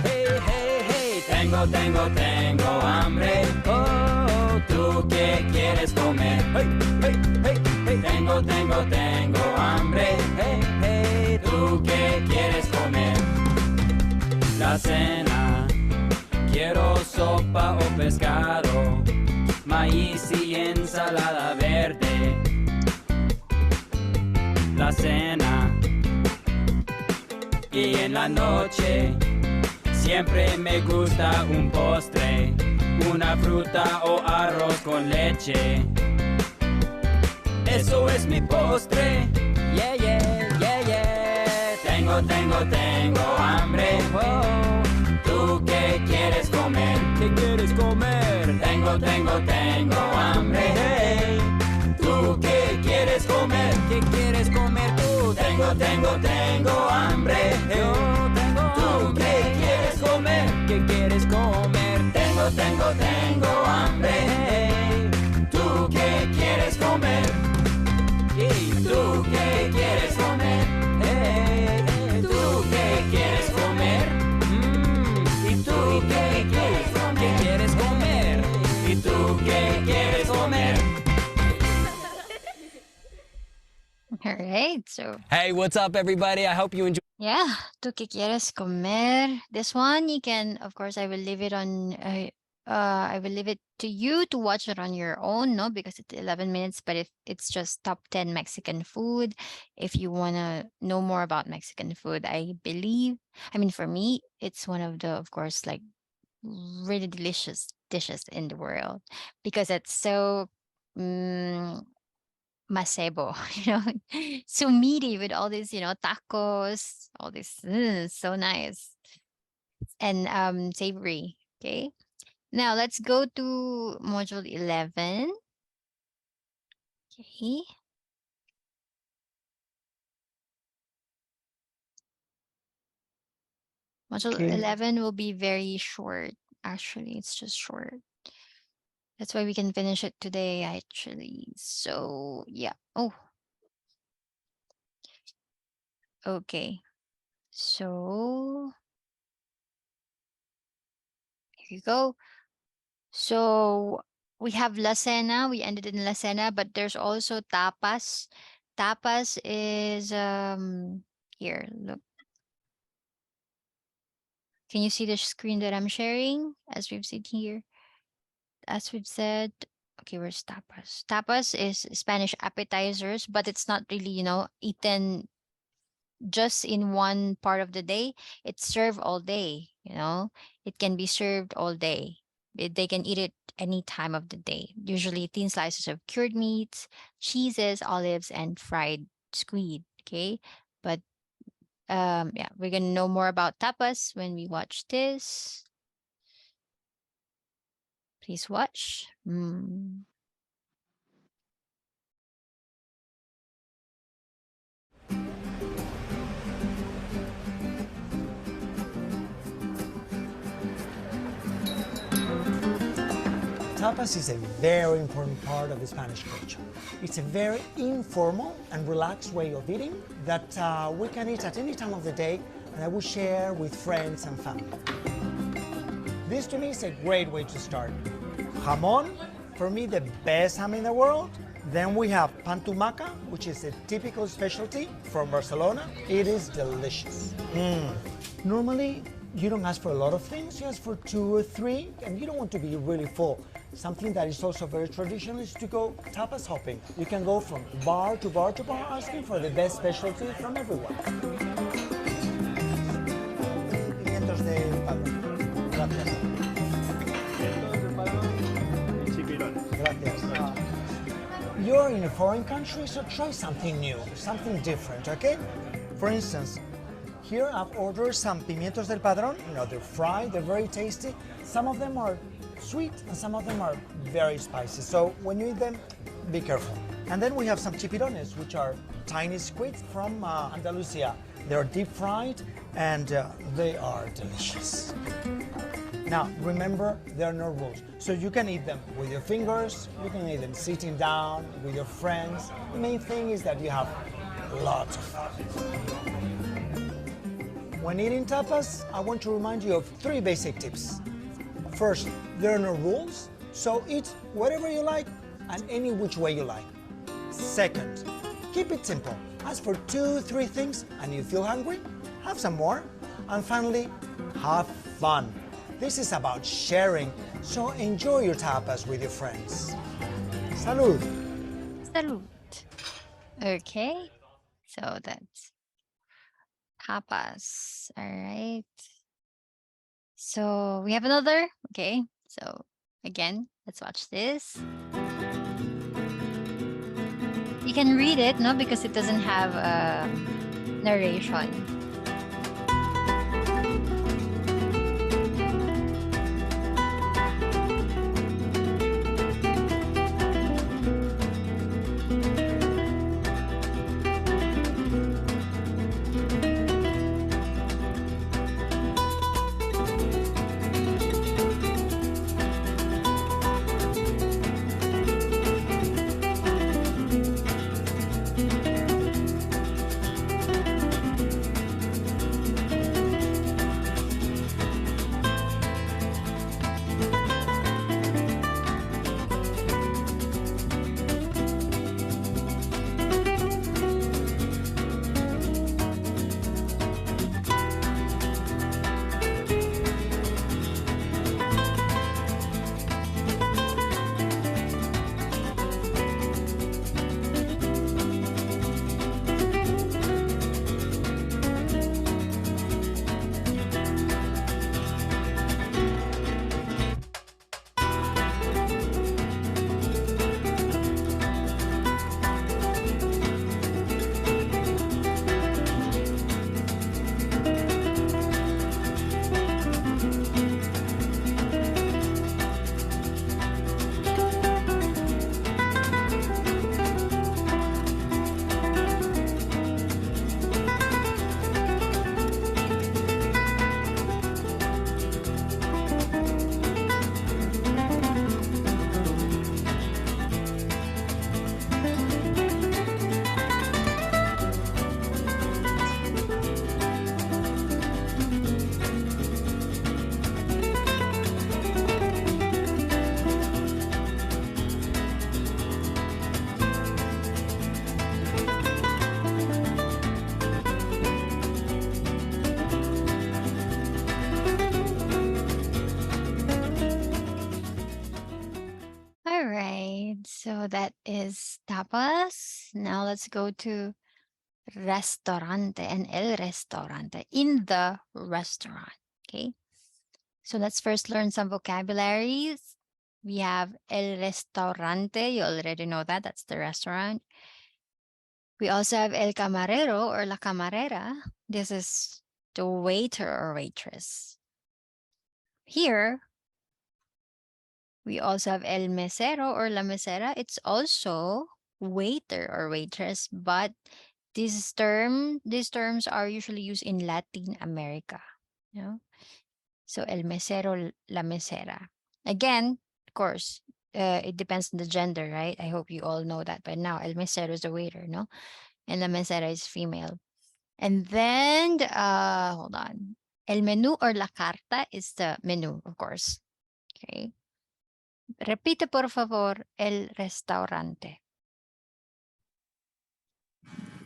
Hey, hey, hey, tengo hambre. Oh, ¿tú qué quieres comer? Hey, hey, hey, hey, tengo hambre. Hey, hey, ¿tú qué quieres comer? La cena, quiero sopa o pescado, maíz y ensalada verde. La cena, y en la noche siempre me gusta un postre, una fruta o arroz con leche. Eso es mi postre. Yeah, yeah, yeah, yeah. Tengo hambre. Oh, ¿tú qué quieres comer? ¿Qué quieres comer? Tengo hambre. Hey, ¿tú qué quieres comer? ¿Qué quieres comer tú? Tengo hambre. Yo ¿tú qué quieres comer? ¿Qué quieres comer? Tengo hambre. Hey, ¿tú qué quieres comer? ¿Y tú qué quieres comer? Hey, ¿tú qué quieres comer? ¿Y tú qué quieres comer? ¿Qué quieres comer? right, so Hey, what's up, everybody? I hope you enjoy. yeah, ¿tú qué quieres comer? This one you can, of course, I will leave it on. I will leave it to you to watch it on your own, no, because it's 11 minutes. But if it's just top 10 Mexican food, if you wanna know more about Mexican food, I believe. I mean, for me, it's one of the, of course, like really delicious dishes in the world because it's so masebo, so meaty with all these, tacos, all this, so nice and savory. Okay, now let's go to module 11. Okay. Module Okay. 11 will be very short. Actually, it's just short. That's why we can finish it today, actually. So, yeah. Oh. Okay. So, here you go. So, we have La Cena. We ended in La Cena, but there's also tapas. Tapas is, here, look. Can you see the screen that I'm sharing as we've seen here? As we've said, okay, where's tapas? Tapas is Spanish appetizers, but it's not really, eaten just in one part of the day. It's served all day, It can be served all day. They can eat it any time of the day. Usually thin slices of cured meats, cheeses, olives, and fried squid, okay? But yeah, we're gonna know more about tapas when we watch this. Please watch. Tapas is a very important part of the Spanish culture. It's a very informal and relaxed way of eating that we can eat at any time of the day and I will share with friends and family. This to me is a great way to start. Jamón, for me the best ham in the world. Then we have pan tumaca, which is a typical specialty from Barcelona. It is delicious. Normally, you don't ask for a lot of things, you ask for 2 or 3, and you don't want to be really full. Something that is also very traditional is to go tapas hopping. You can go from bar to bar to bar asking for the best specialty from everyone. Pimientos de padrón. Gracias. Gracias. You're in a foreign country, so try something new, something different, okay? For instance, here I've ordered some pimientos del padrón. They're fried, they're very tasty. Some of them are sweet and some of them are very spicy. So when you eat them, be careful. And then we have some chipirones, which are tiny squids from Andalusia. They're deep fried and they are delicious. Now, remember, there are no rules. So you can eat them with your fingers, you can eat them sitting down with your friends. The main thing is that you have lots of fun. When eating tapas, I want to remind you of 3 basic tips. First, there are no rules, so eat whatever you like and any which way you like. Second, keep it simple. Ask for 2, 3 things and you feel hungry, have some more. And finally, have fun. This is about sharing, so enjoy your tapas with your friends. Salud! Salud. Okay, so that's tapas. All right. So we have another. Okay, so again, let's watch this. You can read it, no, because it doesn't have narration. So that is tapas. Now let's go to restaurante and el restaurante, in the restaurant. Okay. So let's first learn some vocabularies. We have el restaurante. You already know that. That's the restaurant. We also have el camarero or la camarera. This is the waiter or waitress. Here, we also have el mesero or la mesera. It's also waiter or waitress, but these terms are usually used in Latin America. You know? So el mesero, la mesera. Again, of course, it depends on the gender, right? I hope you all know that by now. El mesero is the waiter, no? And la mesera is female. And then, hold on. El menú or la carta is the menu, of course. Okay. Repite, por favor, el restaurante.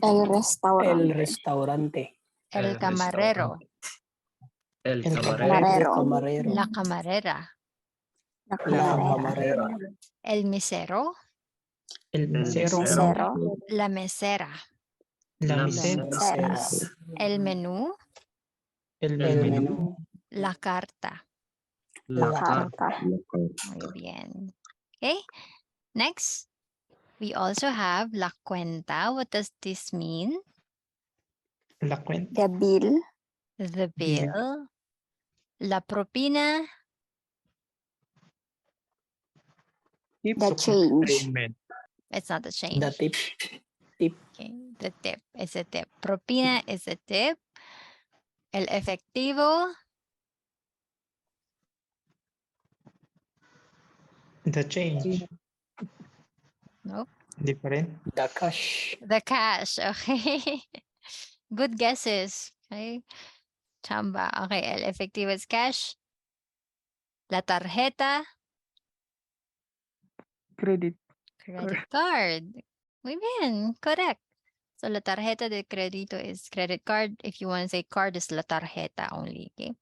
El restaurante. El restaurante. El camarero. El camarero. camarero. La camarera. La La camarera. camarera. El mesero. El mesero. Mesero. La mesera. La La mesera. mesera. El menú. El El menú. menú. La carta. La Carta. Muy bien. Okay. Next, we also have la cuenta. What does this mean? La cuenta. The bill. The Bill. bill. La propina. The change. It's not the change. The tip. Tip. Okay. The tip is a tip. Propina is a tip. El efectivo. The change. Nope. Different. The cash. The cash. Okay. Good guesses. Okay. Chamba. Okay. El efectivo is cash. La tarjeta. Credit. Credit card. Muy bien. Correct. So la tarjeta de crédito is credit card. If you want to say card, is la tarjeta only. Okay.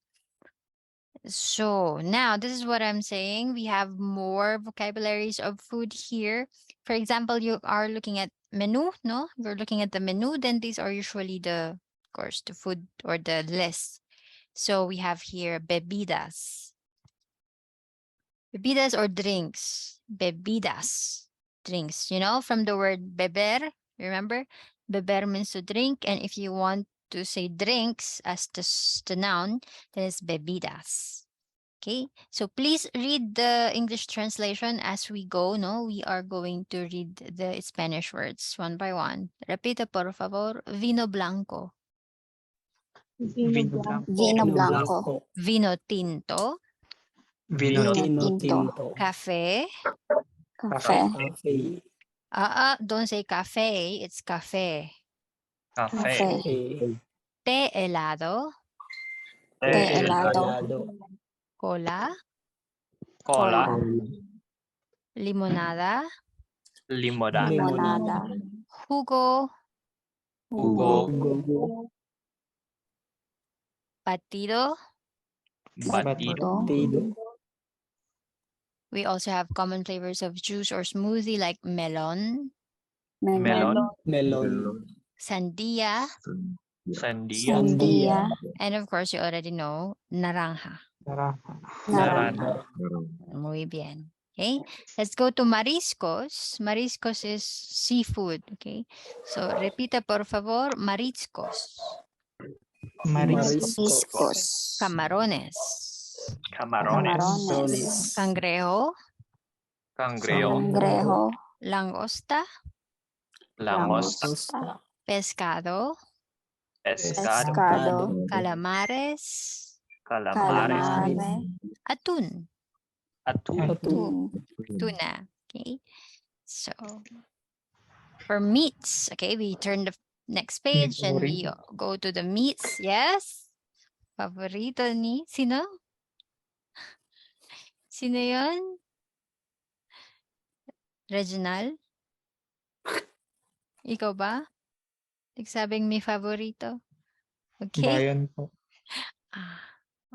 So now this is what I'm saying. We have more vocabularies of food here. For example, you are looking at menu, no? You're looking at the menu, then these are usually the, of course, the food or the list. So we have here bebidas. Bebidas or drinks. Bebidas. Drinks, you know, from the word beber, remember? Beber means to drink. And if you want to say drinks as the noun, then it's bebidas. Okay, so please read the English translation as we go. No, we are going to read the Spanish words one by one. Repite, por favor. Vino blanco. Vino blanco. Vino blanco. Vino tinto. Vino Vino tinto. tinto. Café. Café. Coffee. Don't say cafe. It's café. Café. Té helado. Té helado. Cola. Cola. Limonada. Limonada. Jugo. Jugo. Batido. Batido. We also have common flavors of juice or smoothie like melon, Melon. Melon. sandia, Sandia. and of course you already know naranja. Naranja. Muy bien. Okay, let's go to mariscos. Mariscos is seafood. Okay, so repita por favor, mariscos. Mariscos. Camarones. Camarones. Cangrejo. Cangrejo. Langosta. Langosta. Pescado. Pescado. Calamares. Calamares. Atún. Atún. Tuna. Okay. So for meats, okay, we turn the next page and we go to the meats. Yes. Favorito ni sino? Sino yun? Reginald? Ikaw ba? Nagsabing may favorito? Okay. Bayan po.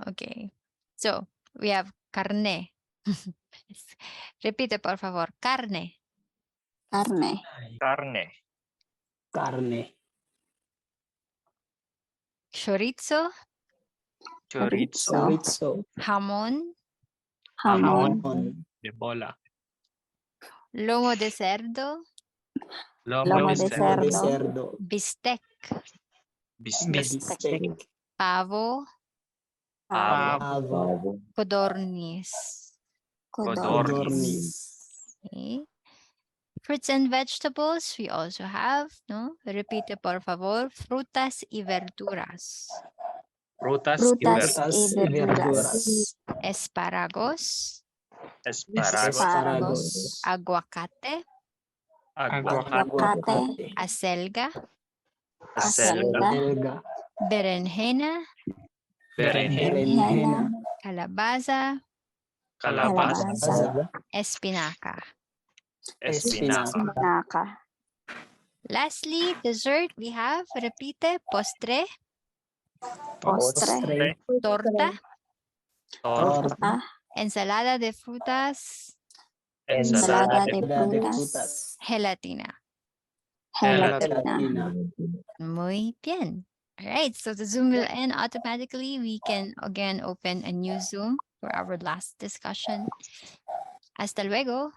Okay. So, we have carne. Repite, por favor. Carne. Carne. Carne. Carne. Chorizo, Chorizo. Chorizo. jamón, Jamón. Jamón. De bola. lomo de cerdo, Lomo de Lomo de cerdo. cerdo. bistec, Bistec. Bistec. pavo, Pavo. codorniz. Codorniz. Okay. Fruits and vegetables, we also have, no? Repite por favor, frutas y verduras. Frutas y Frutas verduras. y verduras. Espárragos, Espárragos. aguacate, Aguacate. acelga, Acelga. Selga. berenjena, Berenjena. calabaza, Calabaza. espinaca. Espinaca. Espinaca. Lastly, dessert, we have, repite, postre, Postre. torta, Torta. ensalada de frutas, Ensalada de de frutas. gelatina. Gelatina. Muy bien. All right, so the Zoom will end automatically. We can again open a new Zoom for our last discussion. Hasta luego.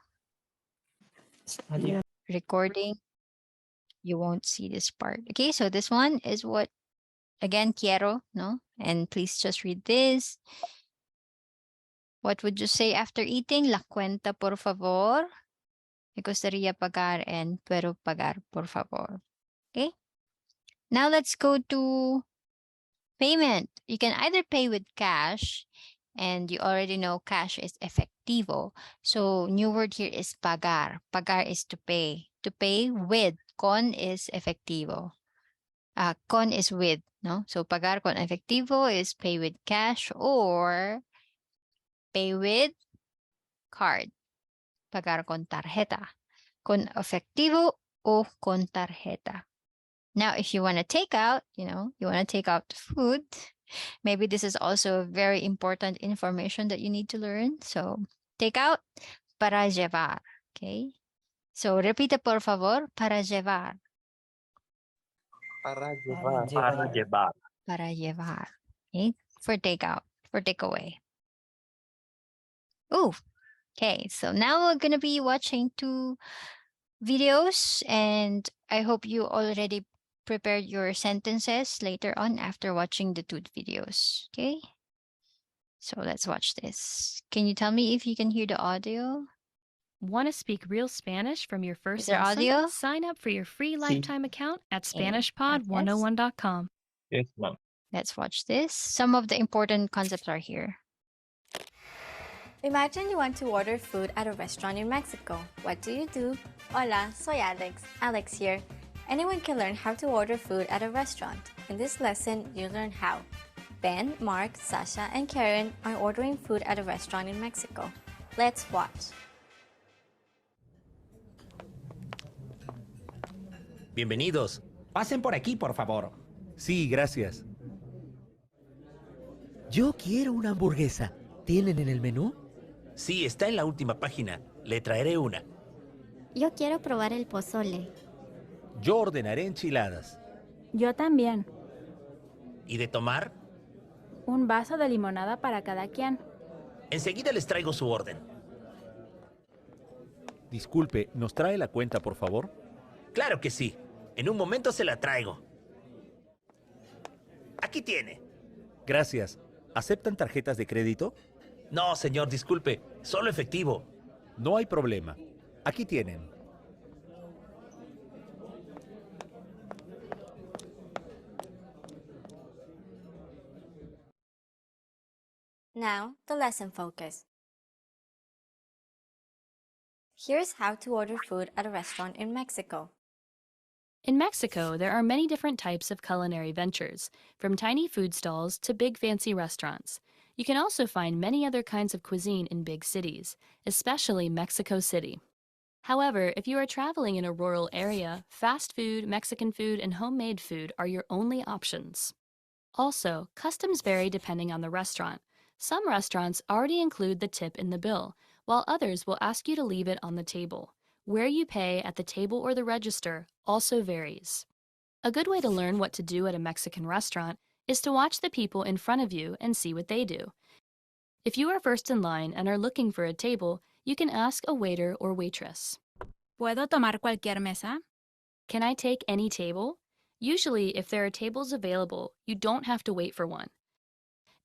Recording. You won't see this part. Okay, so this one is what, again, quiero, no? And please just read this. What would you say after eating? La cuenta, por favor. Me gustaría pagar and puedo pagar, por favor. Okay. Now let's go to payment. You can either pay with cash, and you already know cash is efectivo. So new word here is pagar. Pagar is to pay. To pay with. Con is efectivo. Con is with, no? So pagar con efectivo is pay with cash or pay with card. Pagar con tarjeta. Con efectivo o con tarjeta. Now, if you want to take out, you want to take out food, maybe this is also very important information that you need to learn. So, take out para llevar, okay? So, repite por favor, para llevar. Para llevar. Para llevar, okay? For takeout, for takeaway. Oh, okay. So now we're going to be watching 2 videos, and I hope you already prepared your sentences later on after watching the 2 videos. Okay. So let's watch this. Can you tell me if you can hear the audio? Want to speak real Spanish from your Is first there lesson? audio? Sign up for your free lifetime account at Okay. SpanishPod101.com. Yes, ma'am. Let's watch this. Some of the important concepts are here. Imagine you want to order food at a restaurant in Mexico. What do? Hola, soy Alex. Alex here. Anyone can learn how to order food at a restaurant. In this lesson, you learn how. Ben, Mark, Sasha, and Karen are ordering food at a restaurant in Mexico. Let's watch. Bienvenidos. Pasen por aquí, por favor. Sí, gracias. Yo quiero una hamburguesa. ¿Tienen en el menú? Sí, está en la última página. Le traeré una. Yo quiero probar el pozole. Yo ordenaré enchiladas. Yo también. ¿Y de tomar? Un vaso de limonada para cada quien. Enseguida les traigo su orden. Disculpe, ¿nos trae la cuenta, por favor? Claro que sí. En un momento se la traigo. Aquí tiene. Gracias. ¿Aceptan tarjetas de crédito? No, señor, disculpe. Solo efectivo. No hay problema. Aquí tienen. Now, the lesson focus. Here's how to order food at a restaurant in Mexico. In Mexico, there are many different types of culinary ventures, from tiny food stalls to big fancy restaurants. You can also find many other kinds of cuisine in big cities, especially Mexico City. However, if you are traveling in a rural area, fast food, Mexican food, and homemade food are your only options. Also, customs vary depending on the restaurant. Some restaurants already include the tip in the bill, while others will ask you to leave it on the table. where you pay at the table or the register also varies. A good way to learn what to do at a Mexican restaurant is to watch the people in front of you and see what they do. If you are first in line and are looking for a table, you can ask a waiter or waitress. ¿Puedo tomar cualquier mesa? Can I take any table? Usually, if there are tables available, you don't have to wait for one.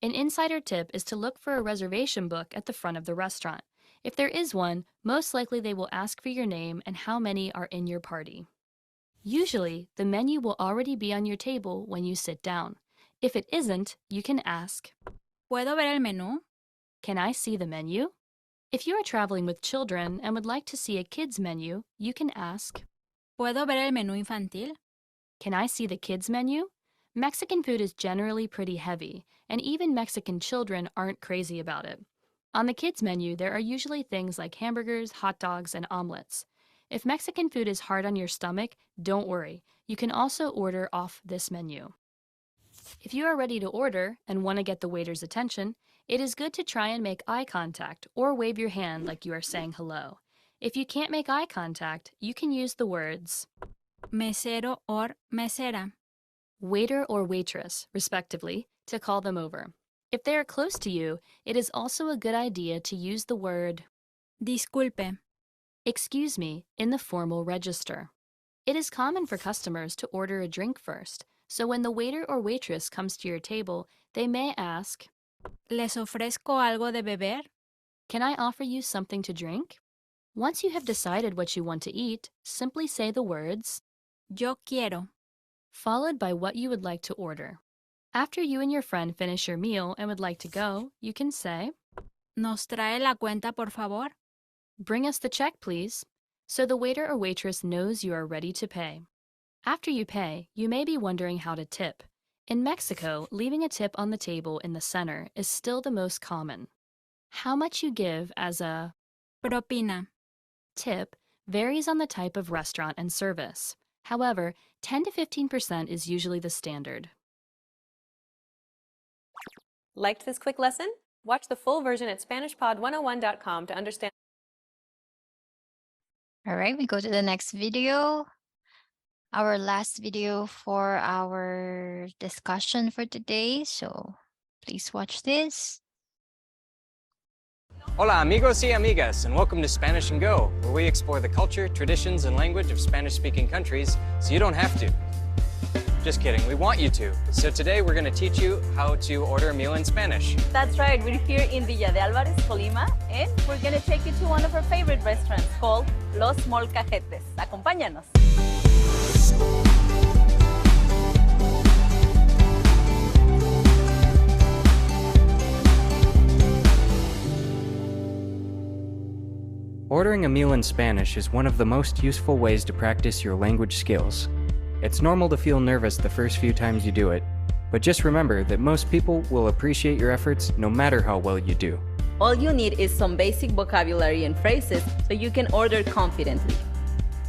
An insider tip is to look for a reservation book at the front of the restaurant. If there is one, most likely they will ask for your name and how many are in your party. Usually, the menu will already be on your table when you sit down. If it isn't, you can ask, ¿Puedo ver el menú? Can I see the menu? If you are traveling with children and would like to see a kid's menu, you can ask, ¿Puedo ver el menú infantil? Can I see the kids' menu? Mexican food is generally pretty heavy, and even Mexican children aren't crazy about it. On the kids' menu, there are usually things like hamburgers, hot dogs, and omelets. If Mexican food is hard on your stomach, don't worry. You can also order off this menu. If you are ready to order and want to get the waiter's attention, it is good to try and make eye contact or wave your hand like you are saying hello. If you can't make eye contact, you can use the words Mesero or mesera. Waiter or waitress, respectively, to call them over. If they are close to you, it is also a good idea to use the word Disculpe. excuse me in the formal register. It is common for customers to order a drink first, so when the waiter or waitress comes to your table, they may ask, ¿Les ofrezco algo de beber? Can I offer you something to drink? Once you have decided what you want to eat, simply say the words Yo quiero. followed by what you would like to order. After you and your friend finish your meal and would like to go, you can say, ¿Nos trae la cuenta, por favor? Bring us the check, please, so the waiter or waitress knows you are ready to pay. After you pay, you may be wondering how to tip. In Mexico, leaving a tip on the table in the center is still the most common. How much you give as a propina tip varies on the type of restaurant and service. However, 10 to 15% is usually the standard. Liked this quick lesson? Watch the full version at SpanishPod101.com to understand. All right, we go to the next video. Our last video for our discussion for today. So please watch this. Hola amigos y amigas, and welcome to Spanish and Go, where we explore the culture, traditions, and language of Spanish-speaking countries so you don't have to. Just kidding, we want you to. So today we're going to teach you how to order a meal in Spanish. That's right, we're here in Villa de Álvarez, Colima, and we're going to take you to one of our favorite restaurants called Los Molcajetes. Acompáñanos. Ordering a meal in Spanish is one of the most useful ways to practice your language skills. It's normal to feel nervous the first few times you do it, but just remember that most people will appreciate your efforts no matter how well you do. All you need is some basic vocabulary and phrases so you can order confidently.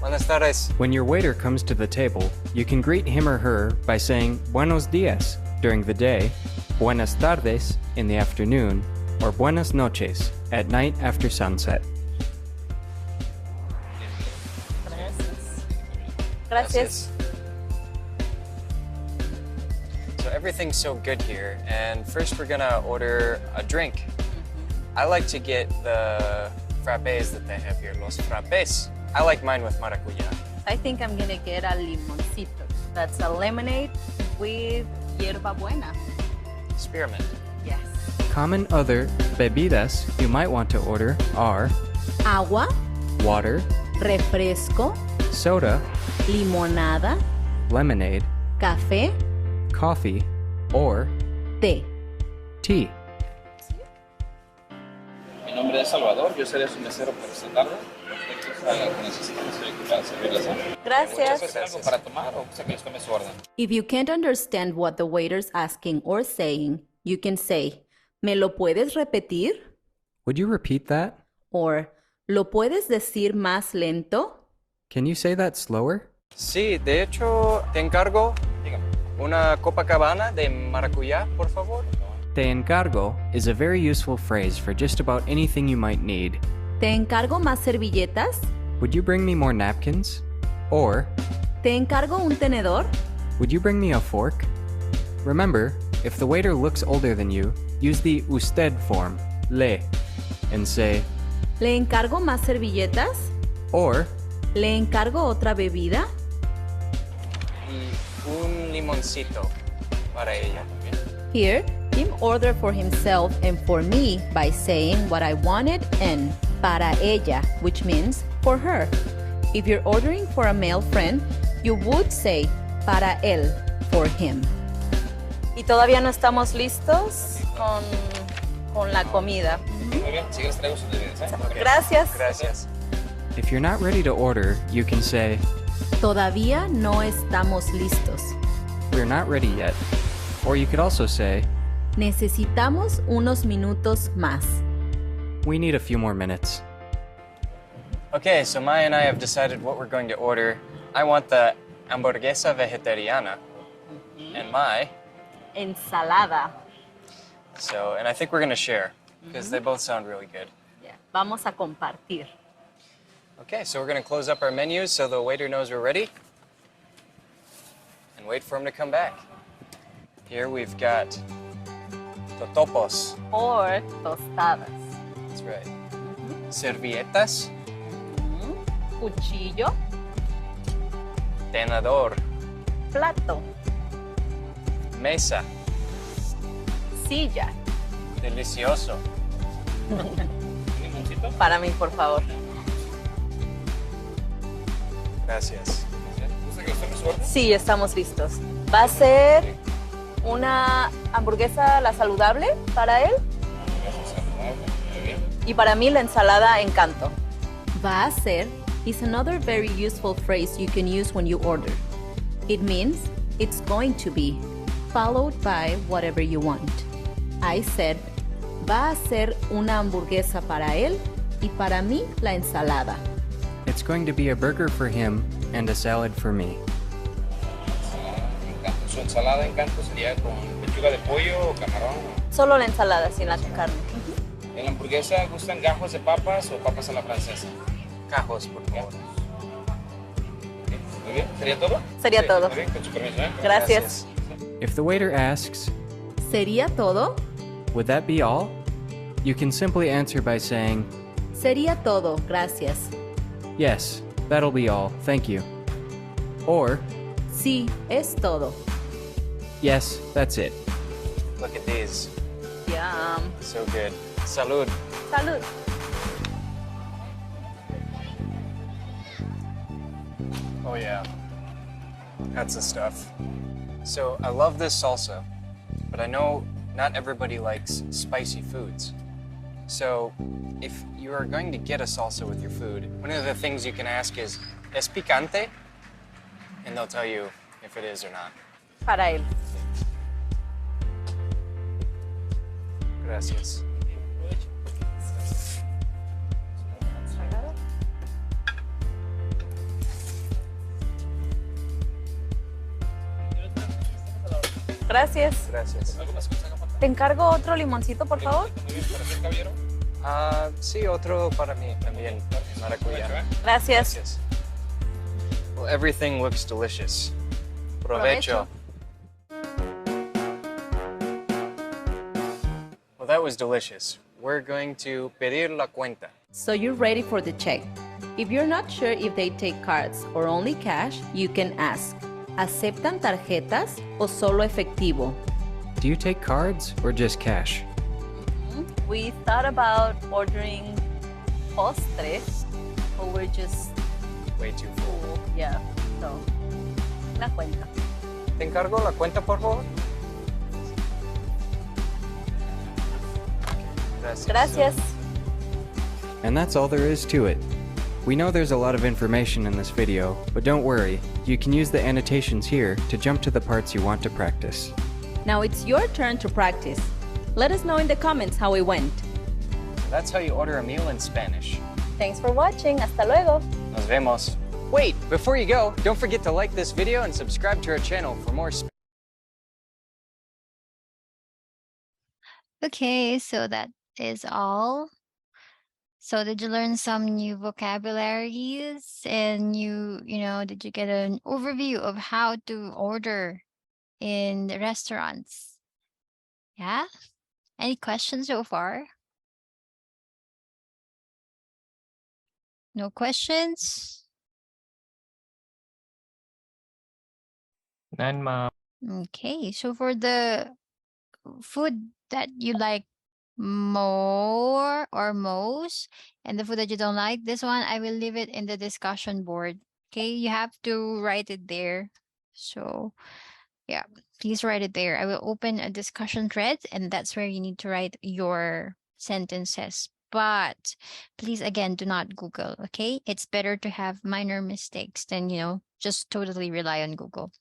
Buenas tardes. When your waiter comes to the table, you can greet him or her by saying buenos dias during the day, buenas tardes in the afternoon, or buenas noches at night after sunset. Gracias. So everything's so good here, and first we're gonna order a drink. I like to get the frappes that they have here, los frappes. I like mine with maracuyá. I think I'm going to get a limoncito. That's a lemonade with hierba buena. Spearmint. Yes. Common other bebidas you might want to order are Agua, water, refresco, soda, limonada, lemonade, café, coffee, or té. tea. Mi nombre es Salvador, yo seré su mesero por esta tarde. Gracias. ¿Algo para tomar o que les tome su orden? If you can't understand what the waiter's asking or saying, you can say, ¿Me lo puedes repetir? Would you repeat that? Or, ¿lo puedes decir más lento? Can you say that slower? Sí, de hecho, te encargo una Copacabana de maracuyá, por favor. Te encargo is a very useful phrase for just about anything you might need. ¿Te encargo más servilletas? would you bring me more napkins? Or, ¿Te encargo un tenedor? would you bring me a fork? Remember, if the waiter looks older than you, use the usted form, le, and say, ¿Le encargo más servilletas? or, ¿Le encargo otra bebida? y un limoncito para ella. Here, Tim ordered for himself and for me by saying what I wanted and para ella, which means for her. If you're ordering for a male friend, you would say para él, for him. Y todavía no estamos listos con la comida. Muy bien, sí, les traigo sus bebidas, ¿eh? Ok. Gracias. Gracias. If you're not ready to order, you can say, Todavía no estamos listos. we're not ready yet. Or you could also say, Necesitamos unos minutos más. we need a few more minutes. Okay, so Maya and I have decided what we're going to order. I want the hamburguesa vegetariana. And Mai, Ensalada. and I think we're going to share because they both sound really good. Yeah. Vamos a compartir. Okay, so we're going to close up our menus so the waiter knows we're ready. And wait for him to come back. Here we've got totopos. Or tostadas. That's right. Servilletas, Cuchillo. tenedor, Plato. mesa, Silla. delicioso. Para mí, por favor. Gracias. ¿Gusta que les tome su orden? Sí, estamos listos. ¿Va a ser una hamburguesa la saludable para él? Muy bien. Y para mí la ensalada Encanto. Va a ser is another very useful phrase you can use when you order. It means it's going to be, followed by whatever you want. I said, va a ser una hamburguesa para él y para mí la ensalada. It's going to be a burger for him and a salad for me. Su ensalada Encanto sería con pechuga de pollo o camarón. Solo la ensalada sin la carne. En la hamburguesa gustan gajos de papas o papas a la francesa. Gajos, por favor. Muy bien, ¿sería todo? Sería Sí, todo. Muy bien, con su permiso, ¿eh? Gracias. If the waiter asks, ¿Sería todo? would that be all? You can simply answer by saying, Sería todo, gracias. yes, that'll be all, thank you. Or, Sí, es todo. yes, that's it. Look at these. Yum. So good. Salud. Salud. Oh yeah, that's the stuff. So I love this salsa, but I know not everybody likes spicy foods. So if you are going to get a salsa with your food, one of the things you can ask is, ¿es picante? And they'll tell you if it is or not. Para él. Gracias. Gracias. Gracias. ¿Te encargo otro limoncito, por favor? Muy bien, ¿para qué caballero? Sí, otro para mí también. Maracuyá. Gracias. Well, everything looks delicious. Provecho. Well, that was delicious. We're going to pedir la cuenta. So you're ready for the check. If you're not sure if they take cards or only cash, you can ask, ¿aceptan tarjetas o solo efectivo? Do you take cards or just cash? We thought about ordering postre, but we're just Way too full. full. Yeah, so, la cuenta. ¿Te encargo la cuenta, por favor? Gracias. Gracias. And that's all there is to it. We know there's a lot of information in this video, but don't worry, you can use the annotations here to jump to the parts you want to practice. Now it's your turn to practice. Let us know in the comments how it went. That's how you order a meal in Spanish. Thanks for watching. Hasta luego. Nos vemos. Wait, before you go, don't forget to like this video and subscribe to our channel for more Okay, so that is all. So did you learn some new vocabularies and did you get an overview of how to order in the restaurants? Yeah? Any questions so far? No questions? None, ma'am. Okay, so for the food that you like more or most, and the food that you don't like, this one, I will leave it in the discussion board. Okay, you have to write it there. So, yeah, please write it there. I will open a discussion thread, and that's where you need to write your sentences. But please, again, do not Google, okay? It's better to have minor mistakes than, just totally rely on Google.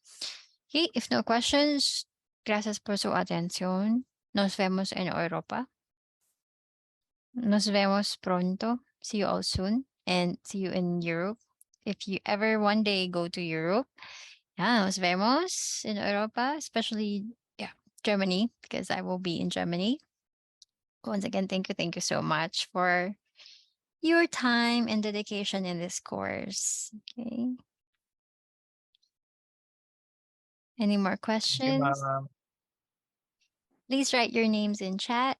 Okay, if no questions, gracias por su atención. Nos vemos en Europa. Nos vemos pronto. See you all soon. And see you in Europe. If you ever one day go to Europe, nos vemos in Europa, especially, Germany, because I will be in Germany. Once again, thank you so much for your time and dedication in this course. Okay. Any more questions? ma'am. Please write your names in chat.